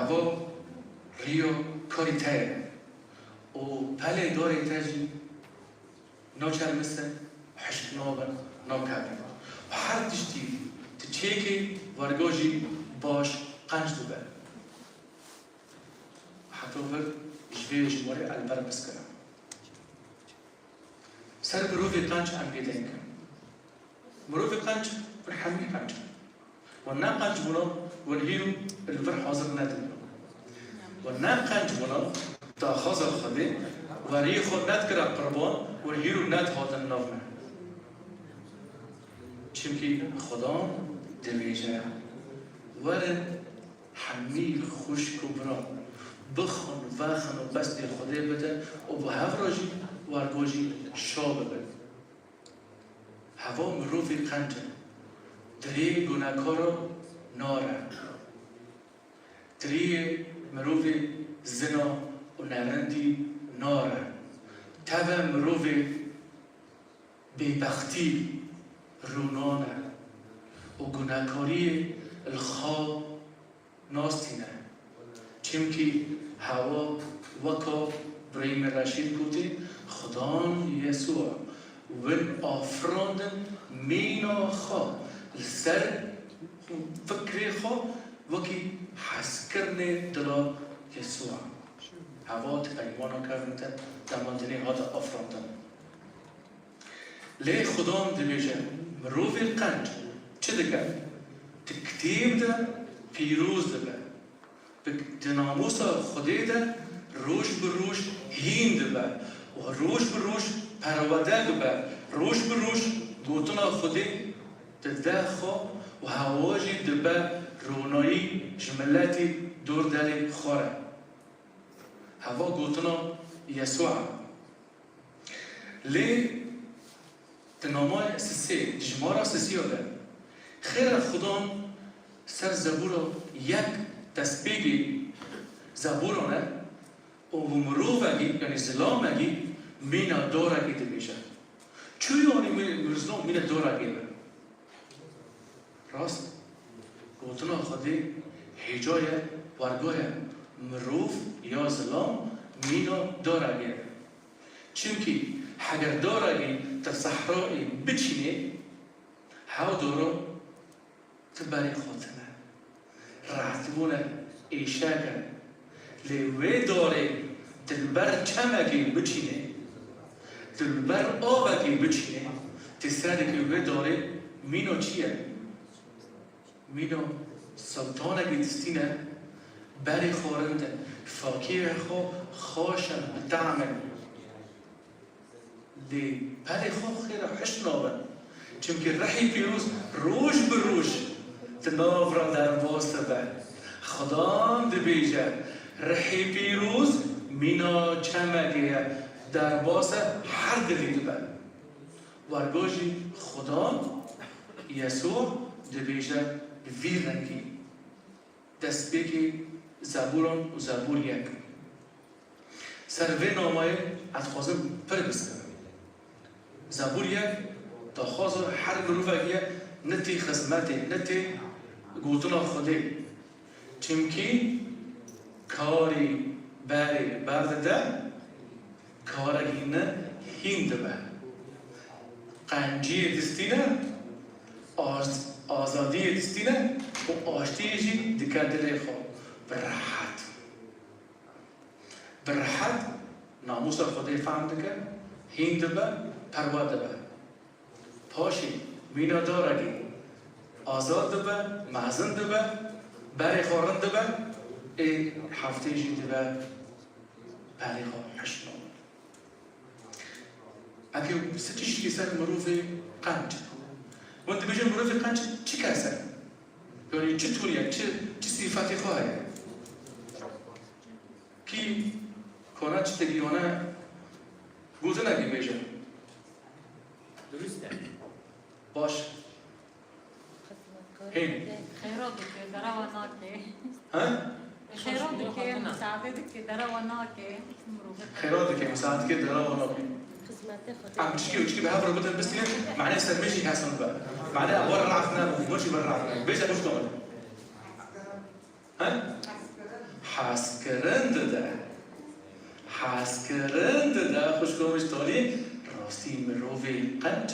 هوا ریو کاری تایه و پله داری تاجی نوچر مثل حشت نابن ناکردن و هر تشتی تچیکی ورگاجی باش قنج دوبه حتی ور جوی جواری البر بسکنم سر مروفی قنج ام بیدنگ مروفی قنج برحمی قنج و نا قنج بنا والهيرو الفر حاضر ندم و نا قنج بنا تا خاص الخدي وري خود نذكر قربان والهيرو ند هذا النظم چونكي خدا دميجه ورد حميل خوش كبرى بخن وخن و بس دل خدا بده و با هفراجي ورگاجي شاب بده هوا مروفي قنج دری گناهکارا ناره دری مروفي زنا و نرندی ناره تبا مروفي ببختی رونانه و گناهکاری الخا ناستینه چمکی هوا وکا بریم رشید گوتی خدان یسوع ون آفراندن مینا خوا السر فکری خوا وکی حس کرنه دلا یسوع هوا تقیمانا کردن دماندنی ها دا آفراندن لی خدام دبیجه مروفی القنج چه دکر؟ تکتیب ده پیروز ده دناموس خودی ده روش بروش هین ده و روش بروش پرواده ده روش بروش گوتنا خودی ده خوا و هواجی ده رونایی جملاتی دور داری خوره هوا گوتنا یسوع لی تنامای سسی جمارا سسی ده خیر خدام سر زبورا یک تسبیگی زبورانه و مروفگی یعنی زلامگی مینا دورگی ده میشه چوی آنی مرزلام مینا دورگی ده راست گوتنا خودی هجای ورگای مروف یا زلام مینا دورگی ده چونکی اگر دورگی در صحرایی بچینه هاو دورو تباری خاطمه راتبونه ایشاگه لیوی دوره دلبر چمگی بچینه دلبر آوگی بچینه تسرده که وی دوره مینو چیه؟ مینو سلطانگی دستینه بری خورنده فاکیه خو خوشن بطعمه لی بری خو خیره حشت نابن چونکه رحی پیروز روش بروش تناف را در واسطه بر خدام دبیجه رحی پیروز مینا چمگیه در واسطه هر دلی بر ورگاجی خدام یسوع دبیجه وی رنگی دست بگی زبوران و زبور یک سروی نامای اتخوازم پر بسکنم زبور یک تا خاصر هر گروه نتی خدمتی نتی گوتنا خودی چمکی کاری بری برده کارگی نه هند به قنجی دستینه آزادی دستینه و آشتیجی دکردلی خواه برحت ناموس خودی فهمده که هند به پرواده به پاشی مینا دارگی آزاد به معزن به بری خورن به ای هفته جیده به بری خورن حشنون اگه ستیش که سر مروف قنج وانت بجن مروف قنج چی کسر؟ یعنی چطوریه؟ چه صفتی خواهی؟ کی کنه چه تگیانه گوزه نگی بجن درسته باش هین خیرات که درواناکه ها؟ خیرات که مساعدت که درواناکه خیرات که مساعدت که درواناکه عم تشكي به هذا الربط بس معناه سرمشي حسن بقى معناه ورا عفنا ومشي برا عفنا بيجي مش كمان ها حس کرند ده خوشگومش تالی راستی مروی قنج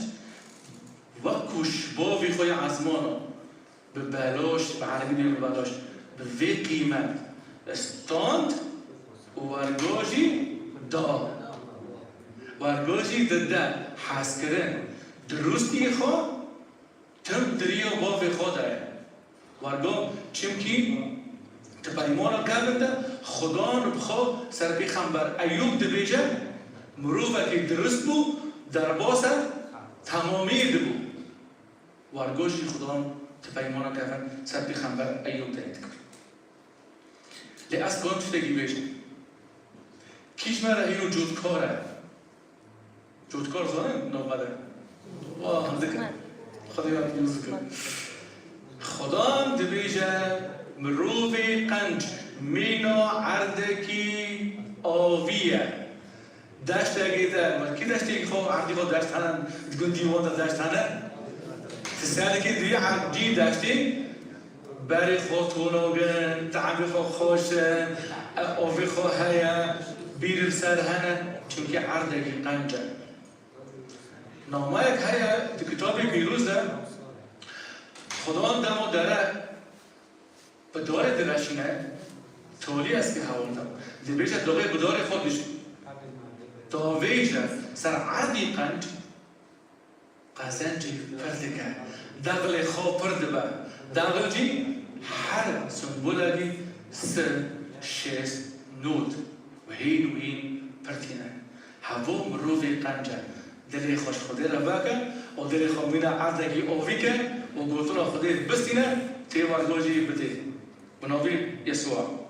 و کشباوی خوی عزمانو به بلاش به عربی به بلاش به وی قیمت استاند و ورگاجی ده حس کرن درستی خواه تم دریا باوی خواه داره ورگا چمکی تپایمانا کرده خدا رو بخواه سر پیغمبر ایوب دبیجه مروفه که درست بو در باسه تمامی دبو ورگاجی خدا تپایمانا کرده سر پیغمبر ایوب دارید کرد لئس گان شده گی بیجه کیش مره اینو جودکار زانه نوبده هم ذکر خدا یاد ذکر خدا دبیجه مروفی قنج مینا عردکی آویه دشت اگیده کی دشتی خو عردی خو دشت هنن دگون دیوان دشت هنن تسالی که دیگه عردی دشتی بری خو تونوگن تعبی خو خوشن آوی خو هیا بیر سر هنن چونکه عردکی قنجه نامه یک هیا تو کتابی بیروز ده خدا دمو داره و داره درشینه تولی است که حوال دم دبیشه دوغه بداره خودش داویجه سر عردی قنج قزنجی پردگه دغل خواه پرده با دغل جی هر سنبوله سر شیست نود و هین پرتینه هوا مروفی قنجه دلی خوش خوده را باکه و دلی خواه مینا عردگی اوی که و گوتونا خوده بستینه تیوار گوجی بده بنابراین یسوع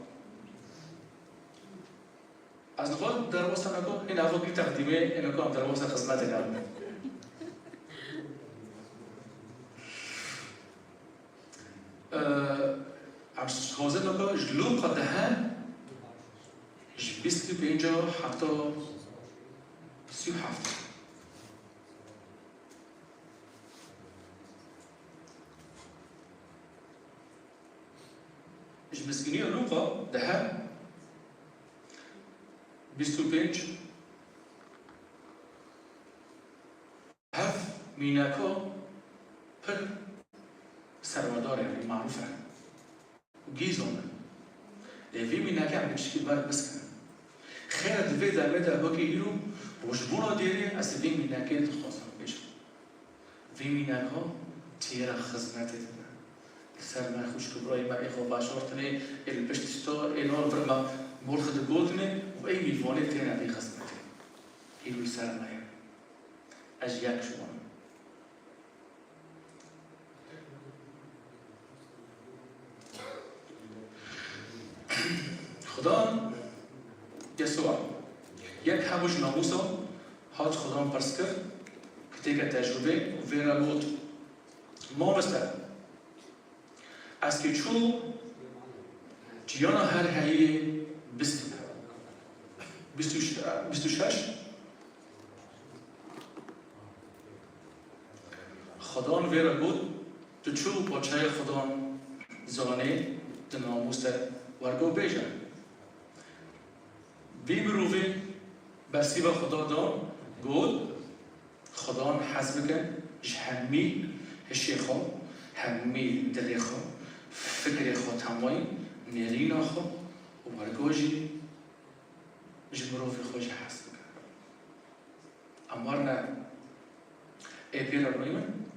از نخواد در واسه نکو این افاقی تقدیمه اینکو هم در واسه خدمت نرمه عرض خوازه نکو جلو قده هم بیستی بینجا حتی 37 مسكينية لوقا ده 25 هف ميناكو پر سرمدار يعني معروفة وجيزون في ميناكا عم تشكي بار بس خير دفي ده مدى باقي يلو وجبونا ديري أسفين ميناكا تخصص بيش في ميناكو تيرا خزمته سر من خوش کبرای ما ایخو باشورتنی ال پشتشتا اینال برما مرخد گودنه و ای میوانه تینا بی خدمته ایلوی سر مایم اج یک شما خدا یسوع یک هموش ناموسا هات خدا پرس کرد که تیگه تجربه و ویرا بود ما مستر از که چون جیانا هر هایی 26 خدان ویرا بود تو چو پاچه خدان زانه ده ناموس ورگو بیجن بی مروفی بسی با خدا دان گود خدان حزب کن همی هشی خو همی دلی خو فکر خو تمایی نرینا خو و ورگوشی جمروفی خوش حزب کن امارنا ای پیرا رویمن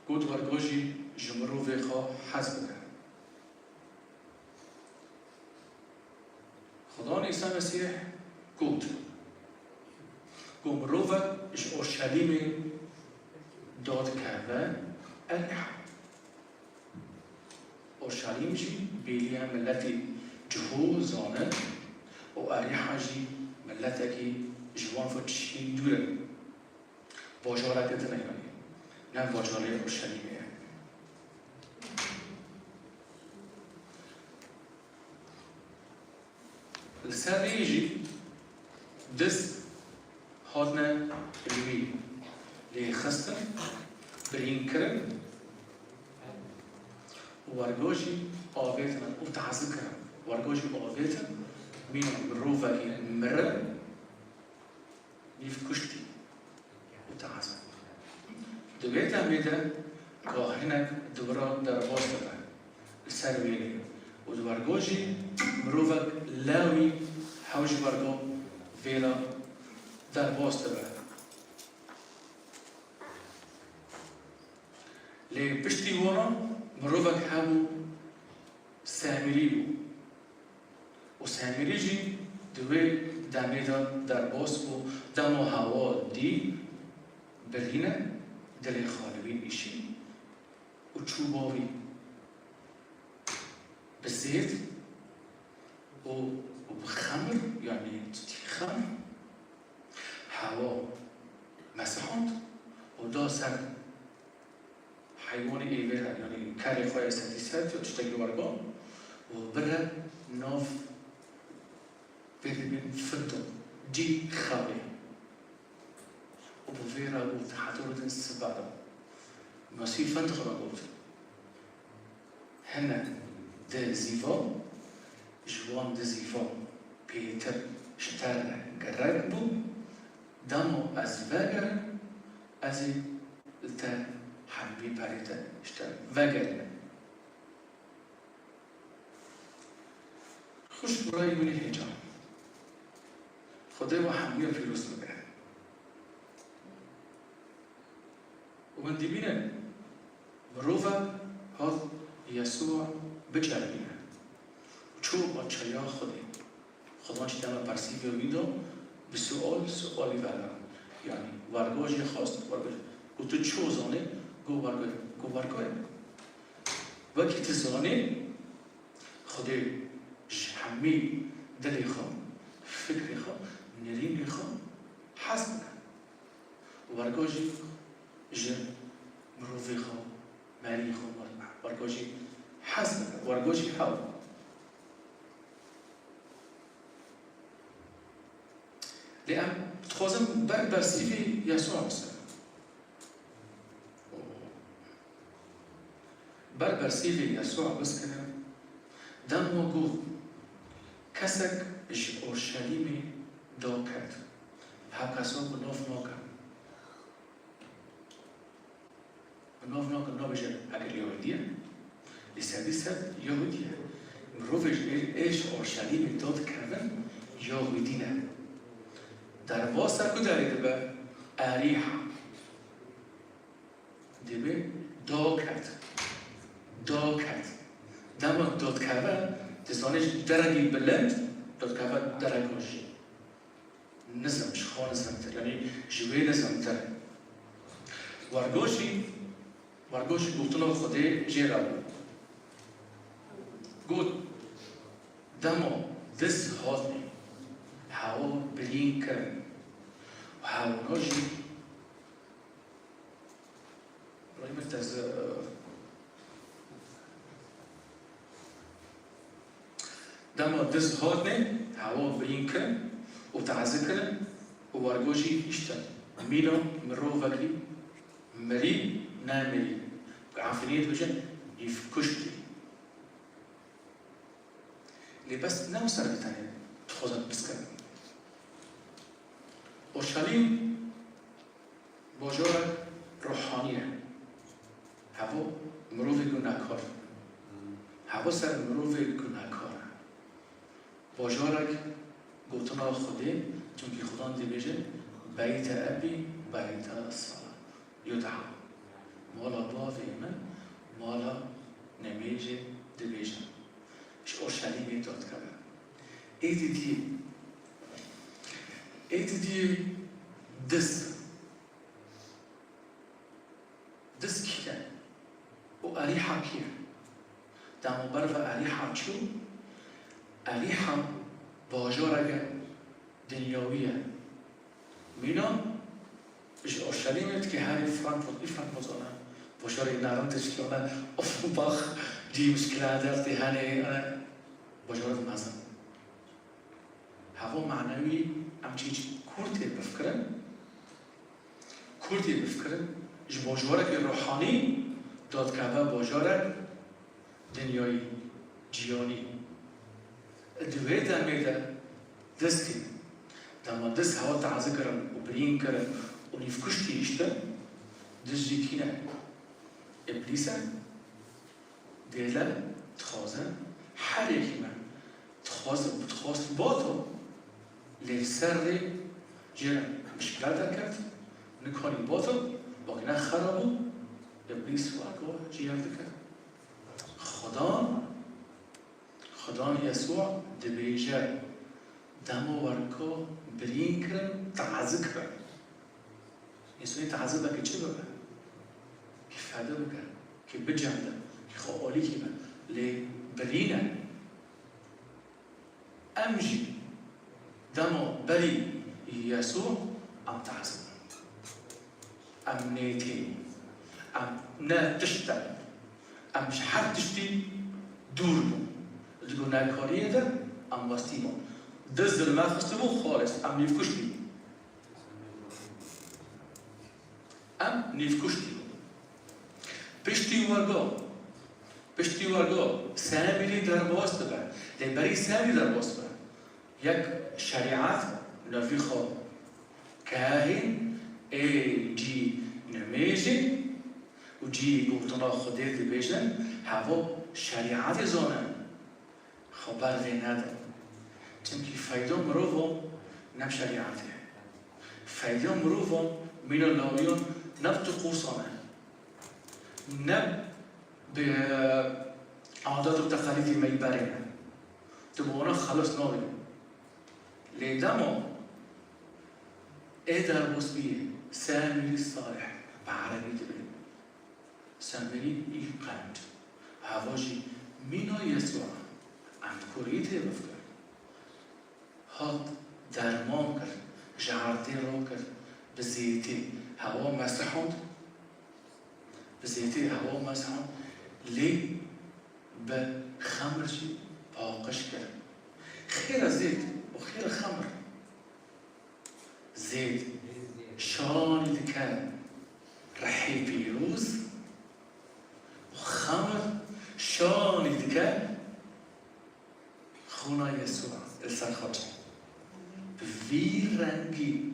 گود ورگوشی جمروفی خو حزب کن خدا عیسی مسیح گفت گمروه اش اورشلیم داد کرده الحق اورشلیم جی بیلی ملتی جهو زانه أريحا جي ملتكي جوان فتشين دورة باجارة كتنا يعني نعم باجارة أورشليم يعني السابع يجي دس هادنا الوي اللي خستن برينكرن وارجوجي آويتنا وتعزكرن وارجوجي آويتنا مين مروفا مرة نيف كشتي وتعزك دويتا ميدا كاهنك دوران در باستبا السرويني ودوارجوجي مروفا لاوي حوش بارجو فيلا در باستبا لي بشتي ورا مروفا حامو سامريبو وسامري جي دوي داميدا در باسكو دمو هوا دي برهينة دلي خالوين إشي وتشوباوي بالزيت وبخمر يعني خمر هوا مسحوند ودا سر حيواني ايوه يعني كاري خواهي ستيسات وتشتغل ورقا وبره ناف بين فندق دي خاوي وبفيرا وتحضر السبادة ماشي فندق رقود هنا ده زيفا جوان ده زيفا بيتر اشتغل قرربو دامو از وگر از تا حبي باريتا اشتغل وگر خوش برای منی هجام خدای و حمیه فیروز بگه و من دیبینه مروفا هاد یسوع بجربینه چو آچایا خدا چی دمه پرسیوی ویدو به سوالی ورم یعنی ورگاجی خواست ورگاج گو تو چو زانه گو ورگاج وقتی تو زانه خدای همی دلی خواه فکری خواه نرینی خواه حس بکن ورگاجی جن مروفی خواه مری خواه ورگاجی حس بکن ورگاجی حاول لأن تخوزم بر سيفي يسوع مثلا بر سيفي يسوع بس كده دم وجود كسك أورشليمي دوكت هكذا بنوف نوكا نوبجة أكل يهودية لسادسة يهودية مروفج إيش أورشليمي دوت كذا يهودينا در واسه کداری دبه أريحة دبه دوكت دم دوت كذا تسانيش درجي بلند دوت كذا درجوشي نظمش خان نظمتر يعني جوي نظمتر ورگوشی گفتنو خودی جیرا گفت دمو دست هاتنی هوا برین کرد و هوا ناجی رای مرتز دمو دست هاتنی هوا برین کرد و تعزی کرد و ورگوشی اشتن مینا مرو وگلی مري نامري عفريت وجن يفكشتي اللي بس نمسر بتاني تخوزن بسكر أورشليم باجارة روحانية هوا مروفي گناهکار هوا سر مروفي گناهکار باجارة گوتنا خودی چون که خدا دیمیشه بیت ابی بیت صلاة يدعى مالا بافي من مالا نميجي دبيجا مش أورشليمي دوت كذا ايدي دي دس كده وأريحة كده دامو برفا أريحة شو أريحة باجارك دنيوية مينا إيش أورشليمت كهاري فرانكفورت أنا باجاري نارم تشكيلنا أوفنباخ دي مشكلة دارتي هاني أنا باجارة مازن هوا معنوي أم تيجي كورتي بفكرن إيش باجارك الروحاني داد كذا باجارك دنيوي جياني دويت أميدا دستي لما دست هوا تعذكرن وبرين كرن ونفكشتي إشتا دست جيكينا إبليسا ديلا تخازن حريكي من تخاز باطو لسر جرم مشكلة كرت نكوني باطو وكنا خرابو إبليس وأكو جيان ذكر خدا يسوع دبيجا دمو وركو برين كرن تعذب كرن يسوع تعذبك كي بقى كيف هذا بقى كي بجامده كي خالي كي بقى لبرينا أمجي دمو بري يسوع أم تعذب أم نيتي أم نا تشتغل أم شحال تشتي دوربو تقول ناكاريه ده أم واستيبو دز المخستبو خالص أم نفكشتي أم نفكشتي پشتی ورگا سامری در باست ببر لبری سامری در باست ببر یک شریعت نفیخا کاهن ای جی نمیجی و جی گفتنا خودی دی بیشن هوا شریعت زانن خبر دی ندن چونکه فایده مروفم نم شریعته فایده مروفم من اللاویون نب تو قوسانه نب به عادات و تقالیدی میبرینه تبغونا خلاص ناوی لیدمو ای در بسبیه سامری صالح بعربی دبی سامری ای قند هواجی مینا یسوع عند کوریته بفکر هات درمان کرد جعرتی رو کرد بزیتی هوا مسحوند بزيتي هوا مسحوند ليه بخمرجي باقش كرم خير زيت وخير خمر زيت شان اللي كان رحي بيروز وخمر شان اللي كان خونا يسوع السرخات بفي رنگي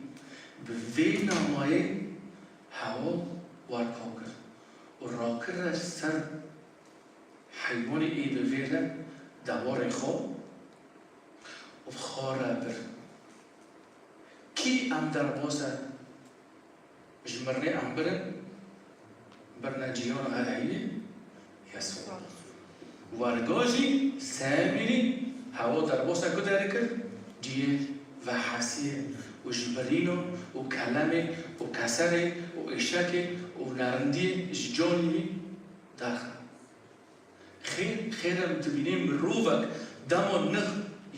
بفي نماي هوا وركوكر وراكر سر حيواني اي بفيرا دوار خو وخارا بر كي ام در بوسا جمرني ام برنا جيون هاي يسوع ورگاجي سامري هوا در بوسا كداركر جيه وحسيه وجبرينو وكلامه وكسره وإشاكه ونارنديه جوني داخل خير متبينين من روفك دمو نخ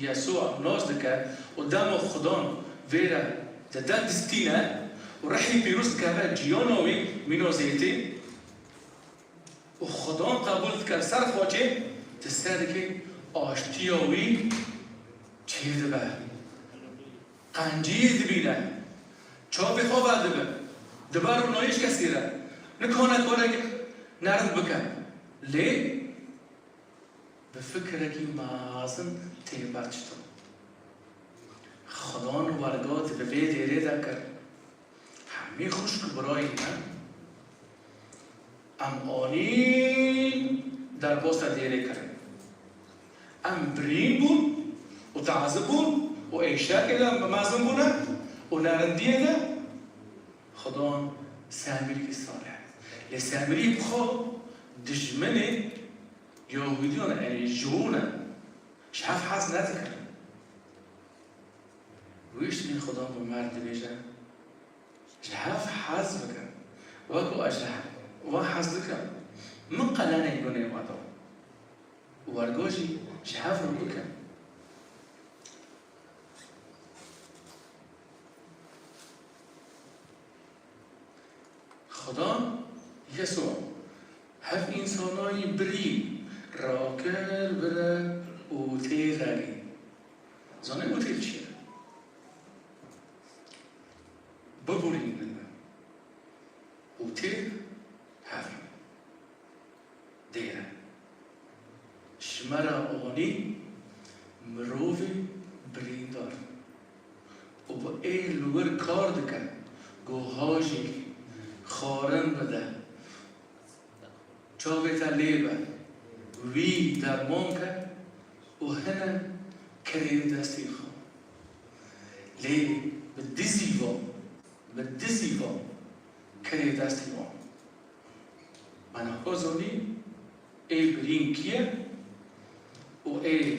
يسوع نازدك ودمو خدان فيرا تدان دستينا ورحي بيروس كذا جيونوي منو زيتي وخدان قبول كان سر خواجه تسردك آشتياوي چه دبه قنجی دبیره چاپی خواه دبه دبه رو نایش کسی را نکنه که نرم بکن لی به فکر که مازن تیبت شد خدان ورگات به دیره دکر همی خوشک برای من ام آنین در باست دیره کرد ام برین بود و تعذب بود و ایشا که مازن بونه و نرندیه ده خدان سامری صالح لسامری بخو دجمنه يهوديون يعني جونا شاف حاس نذكر ويش من خدام بمرد بيجا شاف حاس بك وكو أجلها وحاس ذكر من قلانا يقولون يوادو ورقوشي شاف ربك خدا يسوع هف إنساناي برين راكر برا وتي غالي زانه وتي چیه؟ ببورين لنا وتي هف ديره شمرا آنی مروی برین دار و با ای لور کار دکن گوهاجی خارن بده چاوی تا لیبه وی درمان کرد و هنه کریم دستی خواه لی به دزیوان کریم دستی وان من حکازانی ای برین کیه و ای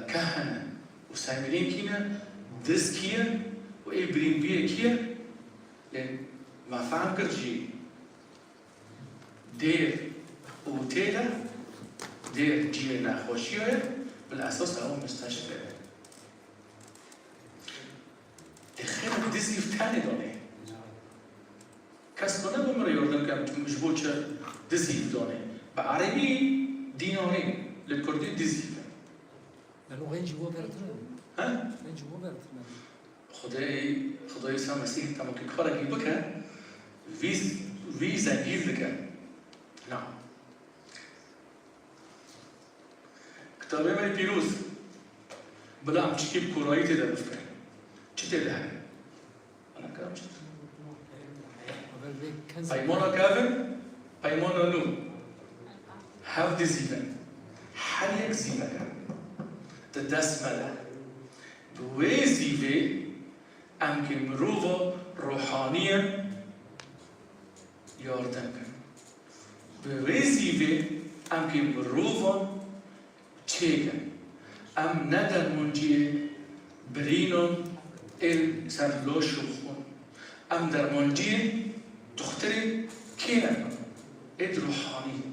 كهنة وسامرين كينا دز كيا وإي برين بيه كيا لأن ما فهم كرجي دير وتيلا دير جينا خوشية بالأساس هو مستشفى الخير دزي في تاني دوني كاس كنا بمر يوردن كم مجبوط دزي في دوني بعربي ديناري للكردي دزي لأنه غين جوا برتنا. ها؟ غين جوا برتنا. خدای عیسی مسیح تمام که کارگی بکن ویزا گیر بکن نه کتابه من پیروز بلام چیکیب کورایی تیده بفکن چی تیده هنه؟ انا کام چی؟ پیمانا کافن پیمانا نو هف دی زیبن هر یک زیبه کن دست مده دوی زیوه ام که مروفا روحانیه یاردن کن دوی زیوه ام که مروفا چیگن ام ندر منجیه برینون ال سرلوش خون ام در منجیه دختری که اد روحانی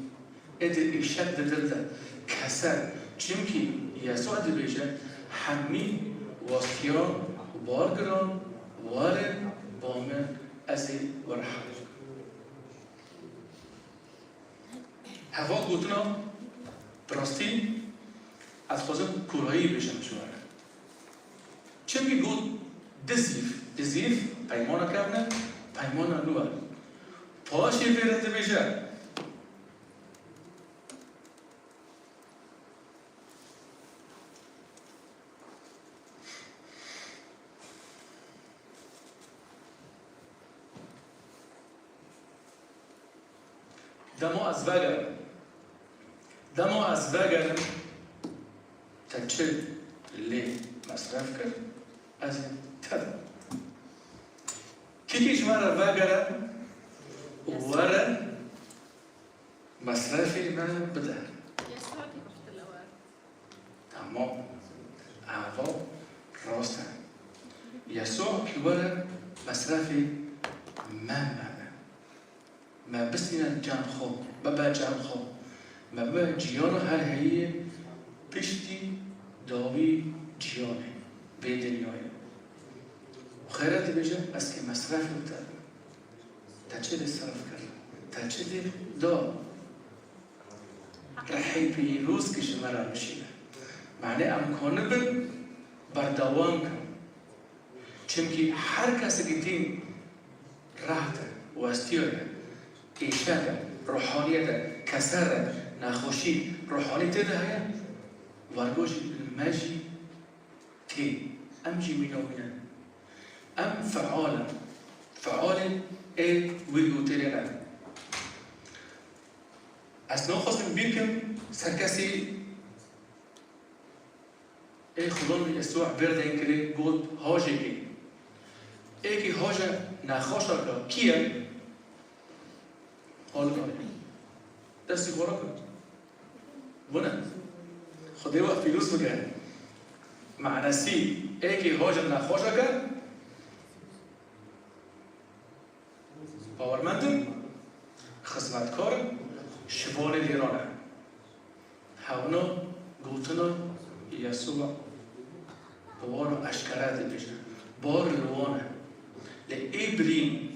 اد ایشد دلده کسر چونکی يسوع دبيجة حمي وصيان وبارجران وارن بامن أزي ورحل هوا قوتنا براستی از خواستم کورایی بشم شواره چه می گود دزیف پیمانا کبنه پیمانا نوه پاشی بیرده بشه دمو از وگرم تچه لی مصرف کرد از تدم کیش مرا وگرم وره مصرفی من بده تمام اعوا راستن یسوع که وره مصرفی من ما بسنا جان خو بابا جان خو ما بابا جيان هر هي بشتي داوي جيانه به دنیای خیرت بشه از که مصرف بوده تا چه صرف کرد تا چه دا رحی پیروز که شما را بشینه معنی امکانه بن بردوام کن چونکه هر کسی که تین راحته و استیاره ایشاده روحانیت کسر نخوشی روحانی تده هیا ورگوش المجی تی ام جی مینوینه ام فعال ای ویگو تیرینه اصلا خواستم بیرکم سرکسی ای خدان یسوع برده این کلی گود هاجه کی ای که هاجه نخوش آکا کیه حال کنه دستی خورا کن بونه خدای وقت فیروز بگه معنسی ای که هاجه نخوش آکا باورمندم خدمتکار شبان دیرانه هاونا گوتنا یسوع بوارو اشکره دی بشه بار روانه لی ای برین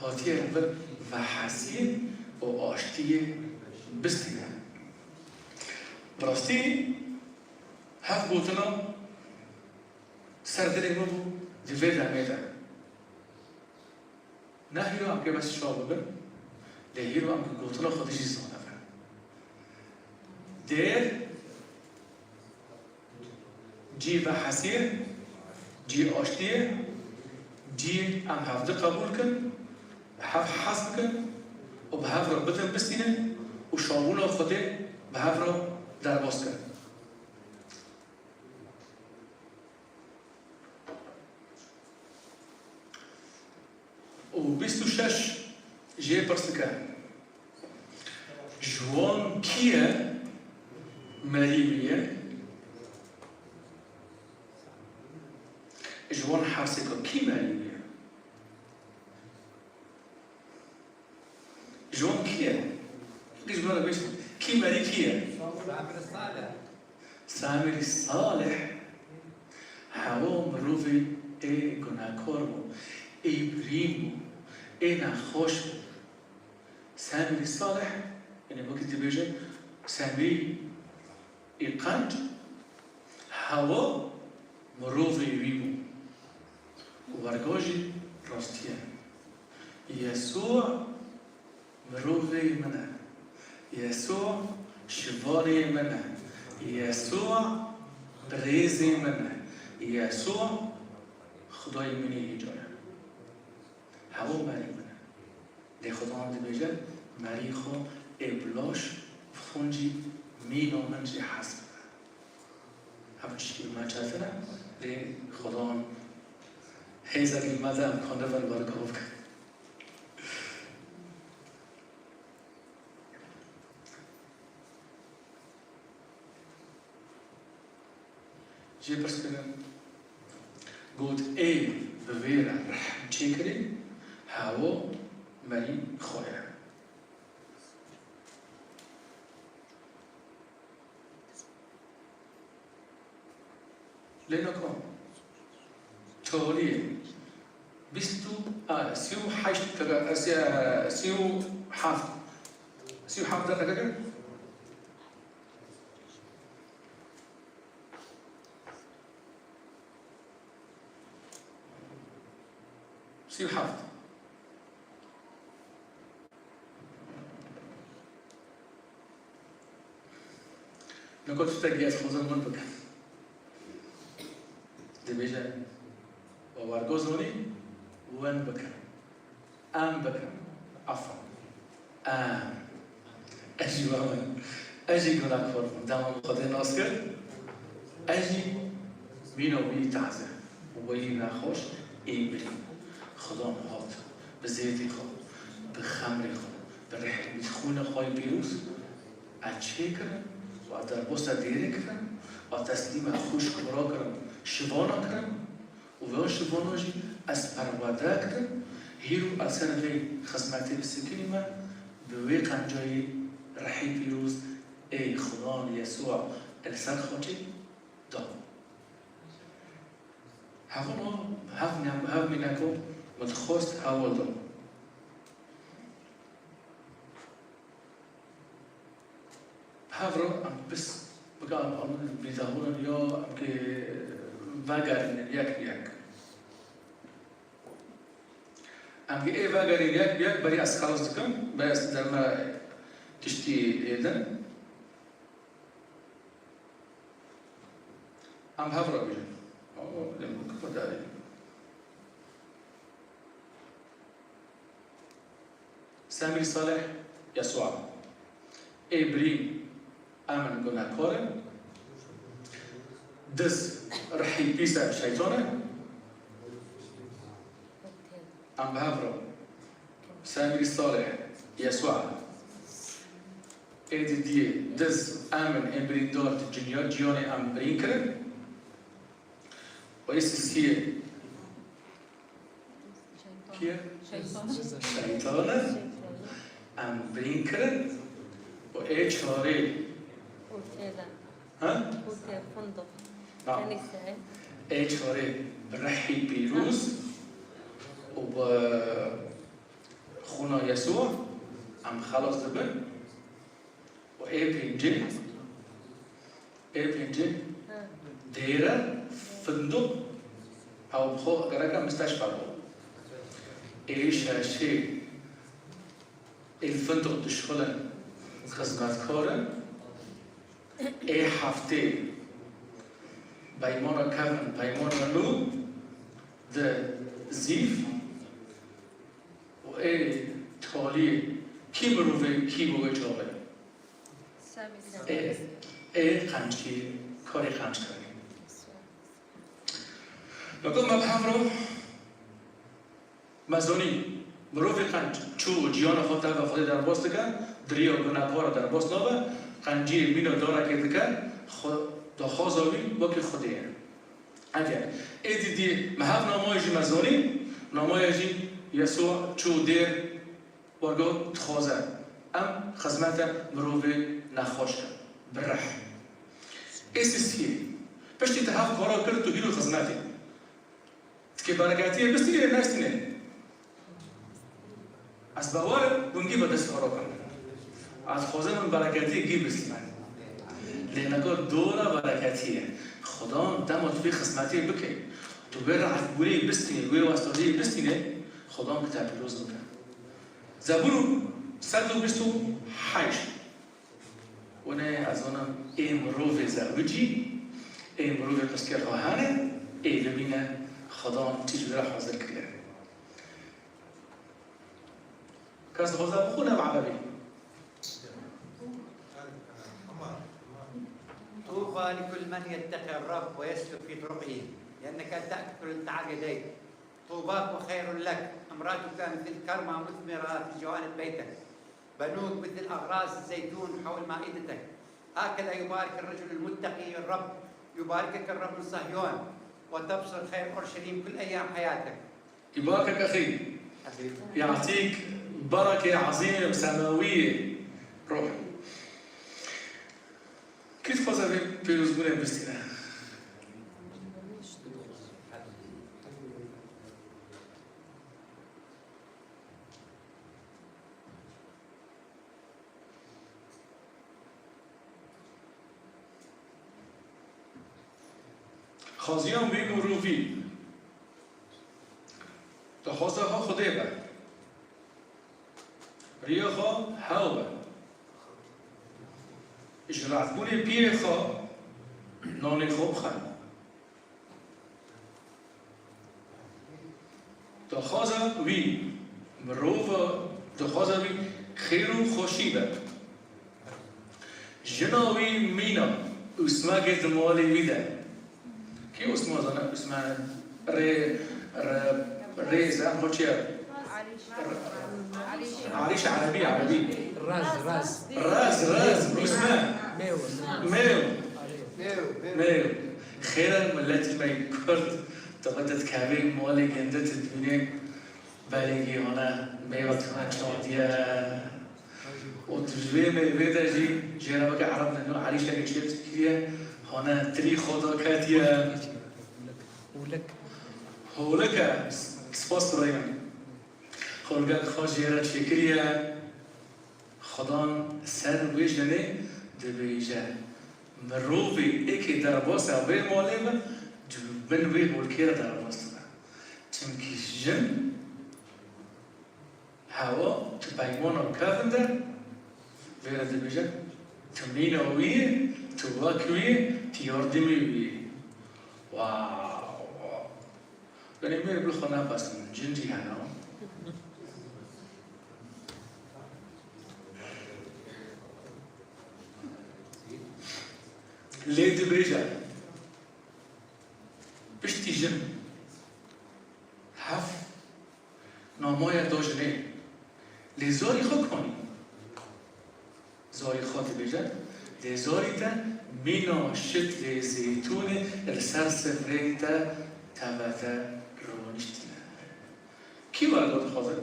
هاتیه بر و حسیه و آشتیه بستیه براستی هف بوتنا سردر ما بو دوی دمیده نه هیرو هم که بس شاب ببن لهیرو هم که بوتنا خودشی زانه بن دیر جی و حسیه جی آشتیه جی ام هفته قبول کن هف حسب کن و به هف را بدن بستینه و شامون خوده به هف را در باز کن و 26 جی پرسکه جوان کیه مریمیه جوان حرسکه کی مریمیه جوان کیه جوان رو بیشتر کی مری کیه سامری صالح هوا مروفی ای گناهکار بو ای بریم بو ای نخوش بو سامری صالح یعنی با کسی بیشه سامری ای قنج هوا مروفی وی بو ورگاجی راستیه يسوع مروفي منه يسوع شفاري منه يسوع ريزي منه يسوع خدای منی ایجاره هوا مری منه ده خدا هم ده بجه مری خو ابلاش خونجی مینا منجی حسب هم چی ما چطوره ده خدا هم هیزا کلمه امکانه ول برکاف کرد جي بس كده قلت ايه بغير رح تشكري هاو مري خويا لنكم تولي بستو سيو حشت سيو حافظ سيو حافظ ده كده سيو حافظ نقول تتجيز خزن من بكن دبيجة وارجوزوني وين بكن أم بكن عفوا أجي وامن أجي قلنا كفر دام خدين أسكر أجي بينا وبي تعزة وبي ناخوش إبري خدام هات بزيتي خو بخمري خو بريحة بتخون خوي بيروس أتشكر وأدربوسا ديركرم وتسليم خوش كراكرم شبانا كرم وفي شبانا جي از پرواده کرد هیرو اصلا لی خدمتی بسکینی ما به قنجای رحی پیروز ای خدا یسوع السر خاطی دام هف منکو متخواست هوا دام هف رو ام بس بگم آن بیزاورن یا ام که وگرین یک ام که ای وگرین یک بری از خلاص دکم بری از در ما تشتی ایدن ام هف رو بیجن لیم کفا داری سامری صالح يسوع إبريم آمن قلنا كورن دز رحي بيسا شيطانه أم بهافرو سامري صالح يسوع إيدي دي دز آمن إبريم دورت جنيور جيوني أم برينكرن وإيسيس هي شيطانه أم برينكرن وإيش هاري أوتيلا ها؟ أوتيل فندق نعم كنيسة إيش هاري رحي بيروز وب خونا يسوع ام خلاص دبن و ای پنجه ديرة فندق او بخو غرقا مستشفى بو ايش هالشيء الفندق تشغل خدمتكارن اي هفته بيمانا كفن بيمانا نو ده زيف و اي تالي كي بروفي كي بوغي جاوه اي خنجي کاری خنج کردیم. لکن مبهم رو مزونی مروی خنج چو جیان خود تا خود در باست کن دریا گناهکار در باست نبا خنجی مینا داره که دکن دخوازاوی با که خودیه. اگر ایدی مهم نمایشی مزونی نمایشی یسوع چو دیر ورگو تخوازه ام خدمت مروی نخواش کن بره. اساسیه. پشتی تهاف کارا کرد تو هیرو خدمتی. که برکاتیه بستیه نستینه. از باور بونگی با دست کارا کنه. از خوزه من برکاتی گی بستیمن. لینکا دورا برکاتیه. خدا دامت بی خدمتی بکه. تو بر عفونی بستینه وی واسطی بستینه. خدا کتاب روز بکن. زبور 128 ونه از آنم امروز زوجی امروز قصکر خواهانه ایلمینه خدا تجبره حاضر کرده کس خوزه بخونه بعبی طوبى لكل من يتقي الرب ويسلك في طرقه لأنك تأكل تعالى طوباك وخير لك امرأتك مثل كرمة مثمرة في جوانب بيتك بنوك مثل أغراس الزيتون حول مائدتك هكذا يبارك الرجل المتقي الرب يباركك الرب من صهيون وتبصر خير أورشليم كل أيام حياتك يباركك أخي يعطيك بركة عظيمة سماوية روح كيف خذ في رزقنا بستنا خازیان بگو روفی تا خواسته ها خوده با ریا خوا هاو با اجرات بونه پیر خوا نانی خوب خواهد تا خواسته وی مروفا تا خواسته وی خیر و خوشی با جناوی مینا اسمه دمالی ویده كي اسمه زنا اسمه ريز ها خوشيا عريش عربي راز اسمه ميو خيرا ملتي ما يكرد تقدت كابي مالي جندت الدنيا باليجي هنا ميو تكون شادية وتجوي ميو جي جنابك عربنا إنه عريش لك شيء كذا هنا تري خدا كاتيا هولك سپاس برایم خلقت خواجیرت شکریه خدا سر ویژنه دبیجه مروفی اکی در باس اوی مالیم من وی هولکیر در باس دارم چمکی جن هوا تپایمان و کفنده ویره دبیجه تمین اویه تواکویه تیاردمی ویه واو يعني ما يقول خنا بس من جنجي هنا ليد بريجا بشتي جن حف نامايا دوجني لزاري خكوني زاري خاطي بيجا لزاري تا مينا شتل زيتون السرس فريتا تبتا رونشتنا كي وارد خاطر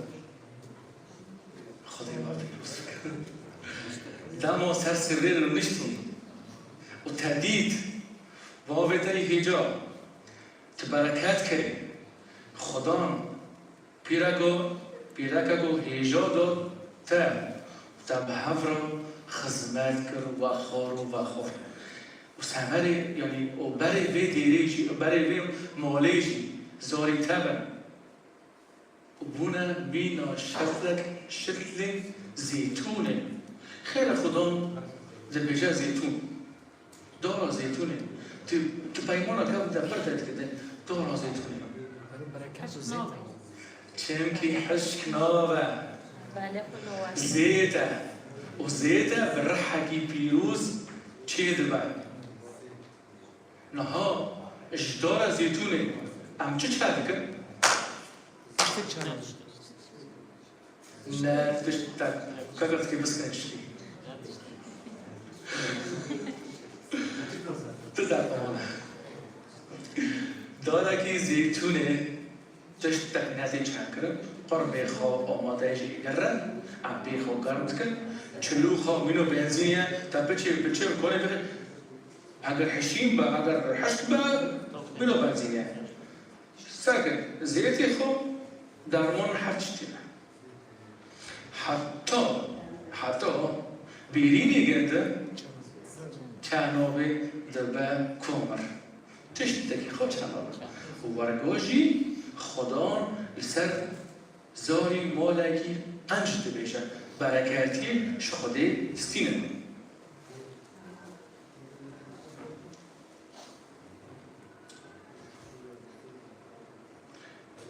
خدای وارد دما سر سبري رونشتون و تدید واویتای هجا تبرکت کرد خدا پیرکو هیجا داد تا به هفرا خدمت کرد و خار و خور و ثمره یعنی او برای وی دیریجی برای وی مالیجی زاری تبن و بونه بینا شکل زیتونه خیلی خودم در بیجا زیتون دارا زیتونه تو پیمانا کم در پرتت کده دارا زیتونه بركات الزيت چم که حشک نابه بالغ الوعي زيته وزيته بالرحكي بيروز تشيدبا نها اجدار زيتوني ام چه هذيك لا تشتاق كاكرت كي بس كنشتي تدعمونه دارا كي زيتوني تشتاق نازي چاكر قربي خواب آماده جیگرن ام بیخو گرم کن چلو خواب منو بنزینه تا بچه کنه بخیر اگر حشیم با اگر حشک با منو بنزینه ساکن زیتی خواب درمان حد شتیمه حتی بیرینی گنده کنابه دبه کمر تشتکی خواه چنابه و ورگاجی خدا لسر زاری مالکی انجد بیشه برکاتی شخده ستینه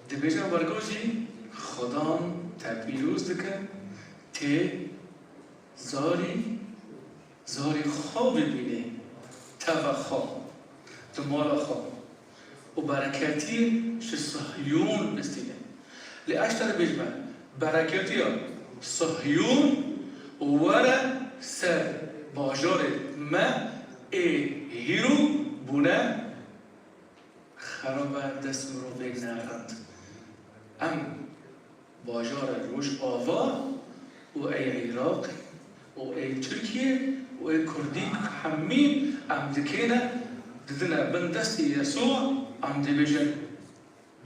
دی بیشه برگوشی خدا تبیروز دکن تی زاری خواب ببینه تا خواب تو مال خواب و برکاتی صهیون بستینه لأشتر بيجمع بركاتيا صهيون ورا سر باجار ما هيرو بنا خراب دست مرو بين نارند باجار روش آوا و عراق و تركيا و كردي حمين دكينا ددنا بن دست يسوع دي بيجن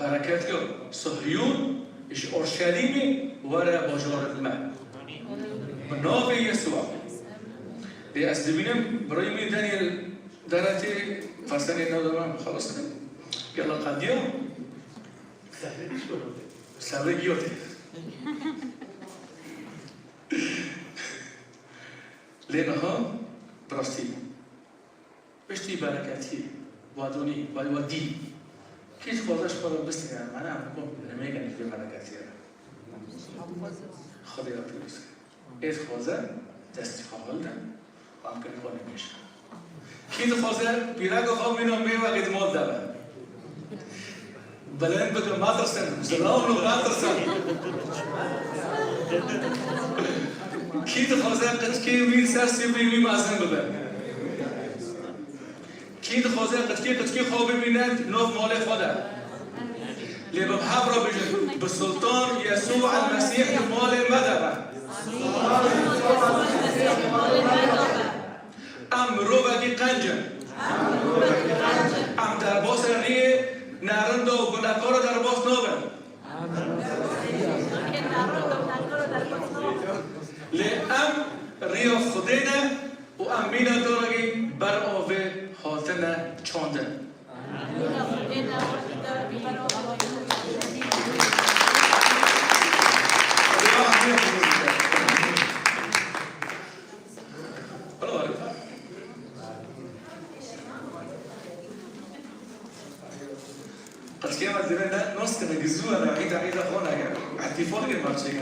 بركاتيا صهيون إيش أورشليمي ورا باجار الماء بنافع يسوع لأسدبينم برايمي دانيال دارتي فرساني نودرام خلاص يلا قد يوم سابق يوتي لأنها براستي بشتي بركاتي وادوني ودي كيف خودش خود بس يعني أنا أقول نمیگم که برکتی خدا را پیروز ایت خوزه دستی خواهدن و هم کنی خود نمیشه کیت خوزه پیرک و خواب مینو میوه قدمات داره بلند بکر مدرسن سلام رو مدرسن کیت خوزه قد کی ویل سرسی ویل مازن بده كيد خوزه قد كي خواب ببينات نوف مال خدا اللي بحبره بجن بالسلطان يسوع المسيح مال المذبة ام روبكي قنجم ام درباس الريه نارندو و گناهکار درباس نوبن لام ريو خدينا و ام بينا دورگي بر آوه حاطنه چاندن قد كيما دينا نص كنا جزوها انا عيد اخوانا يعني احتفال غير ماتشي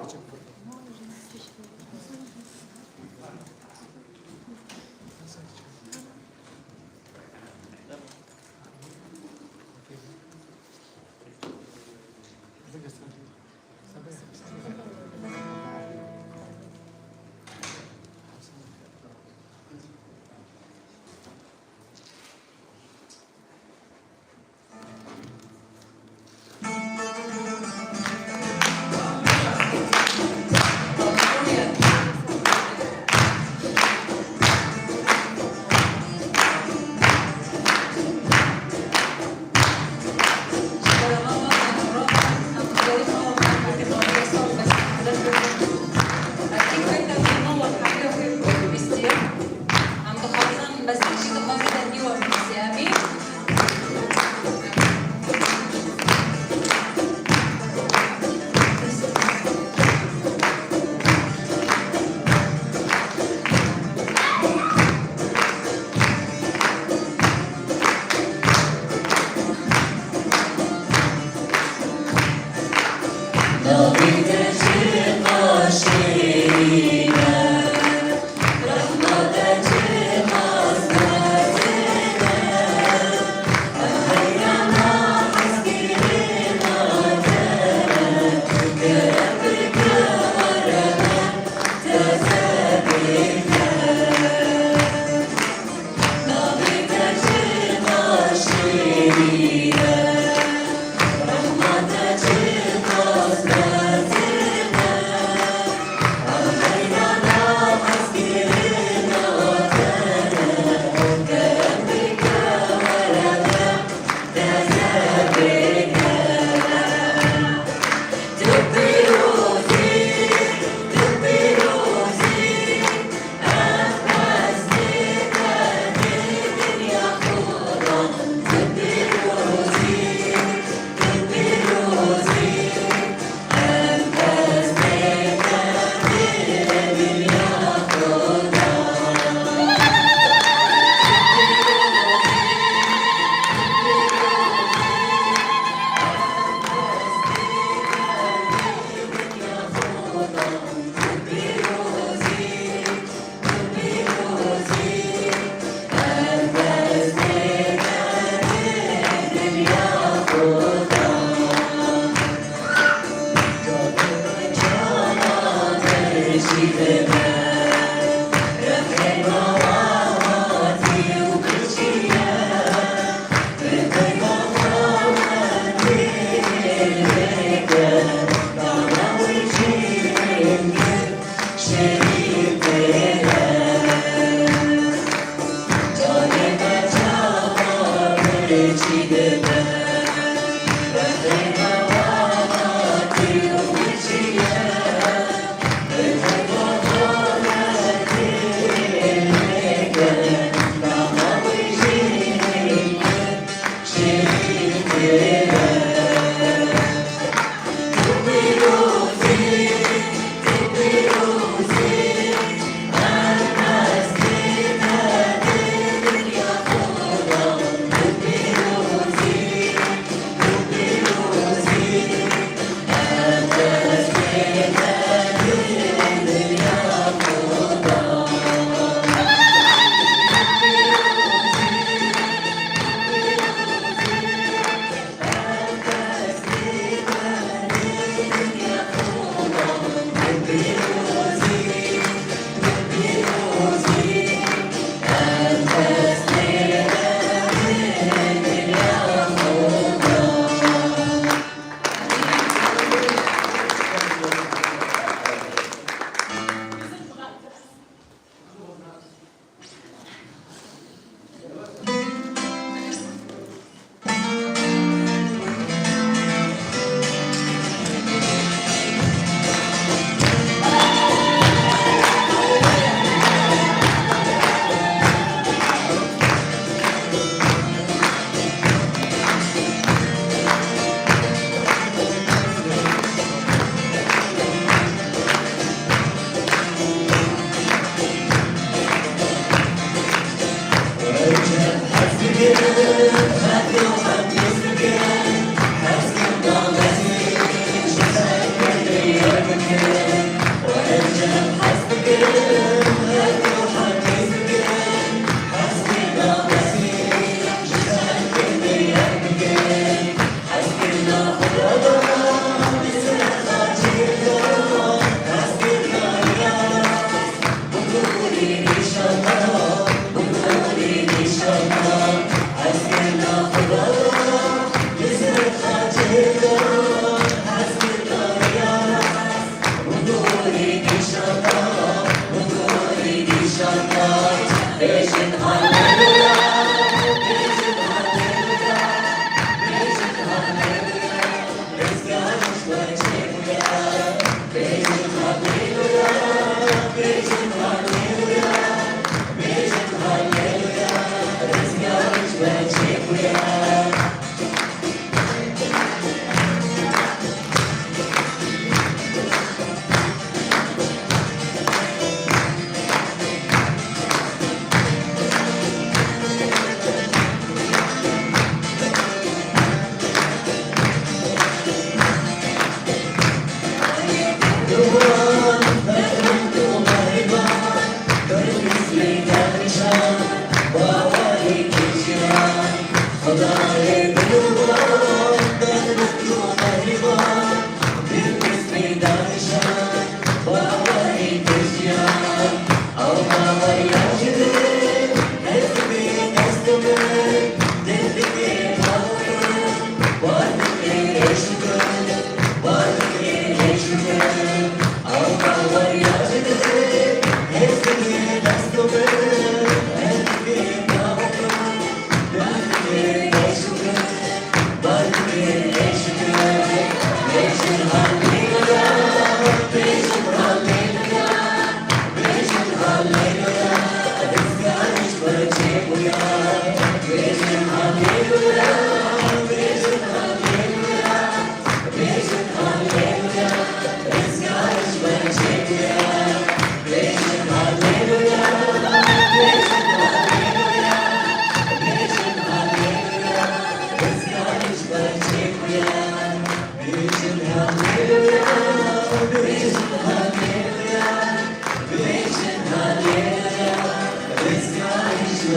Thank you.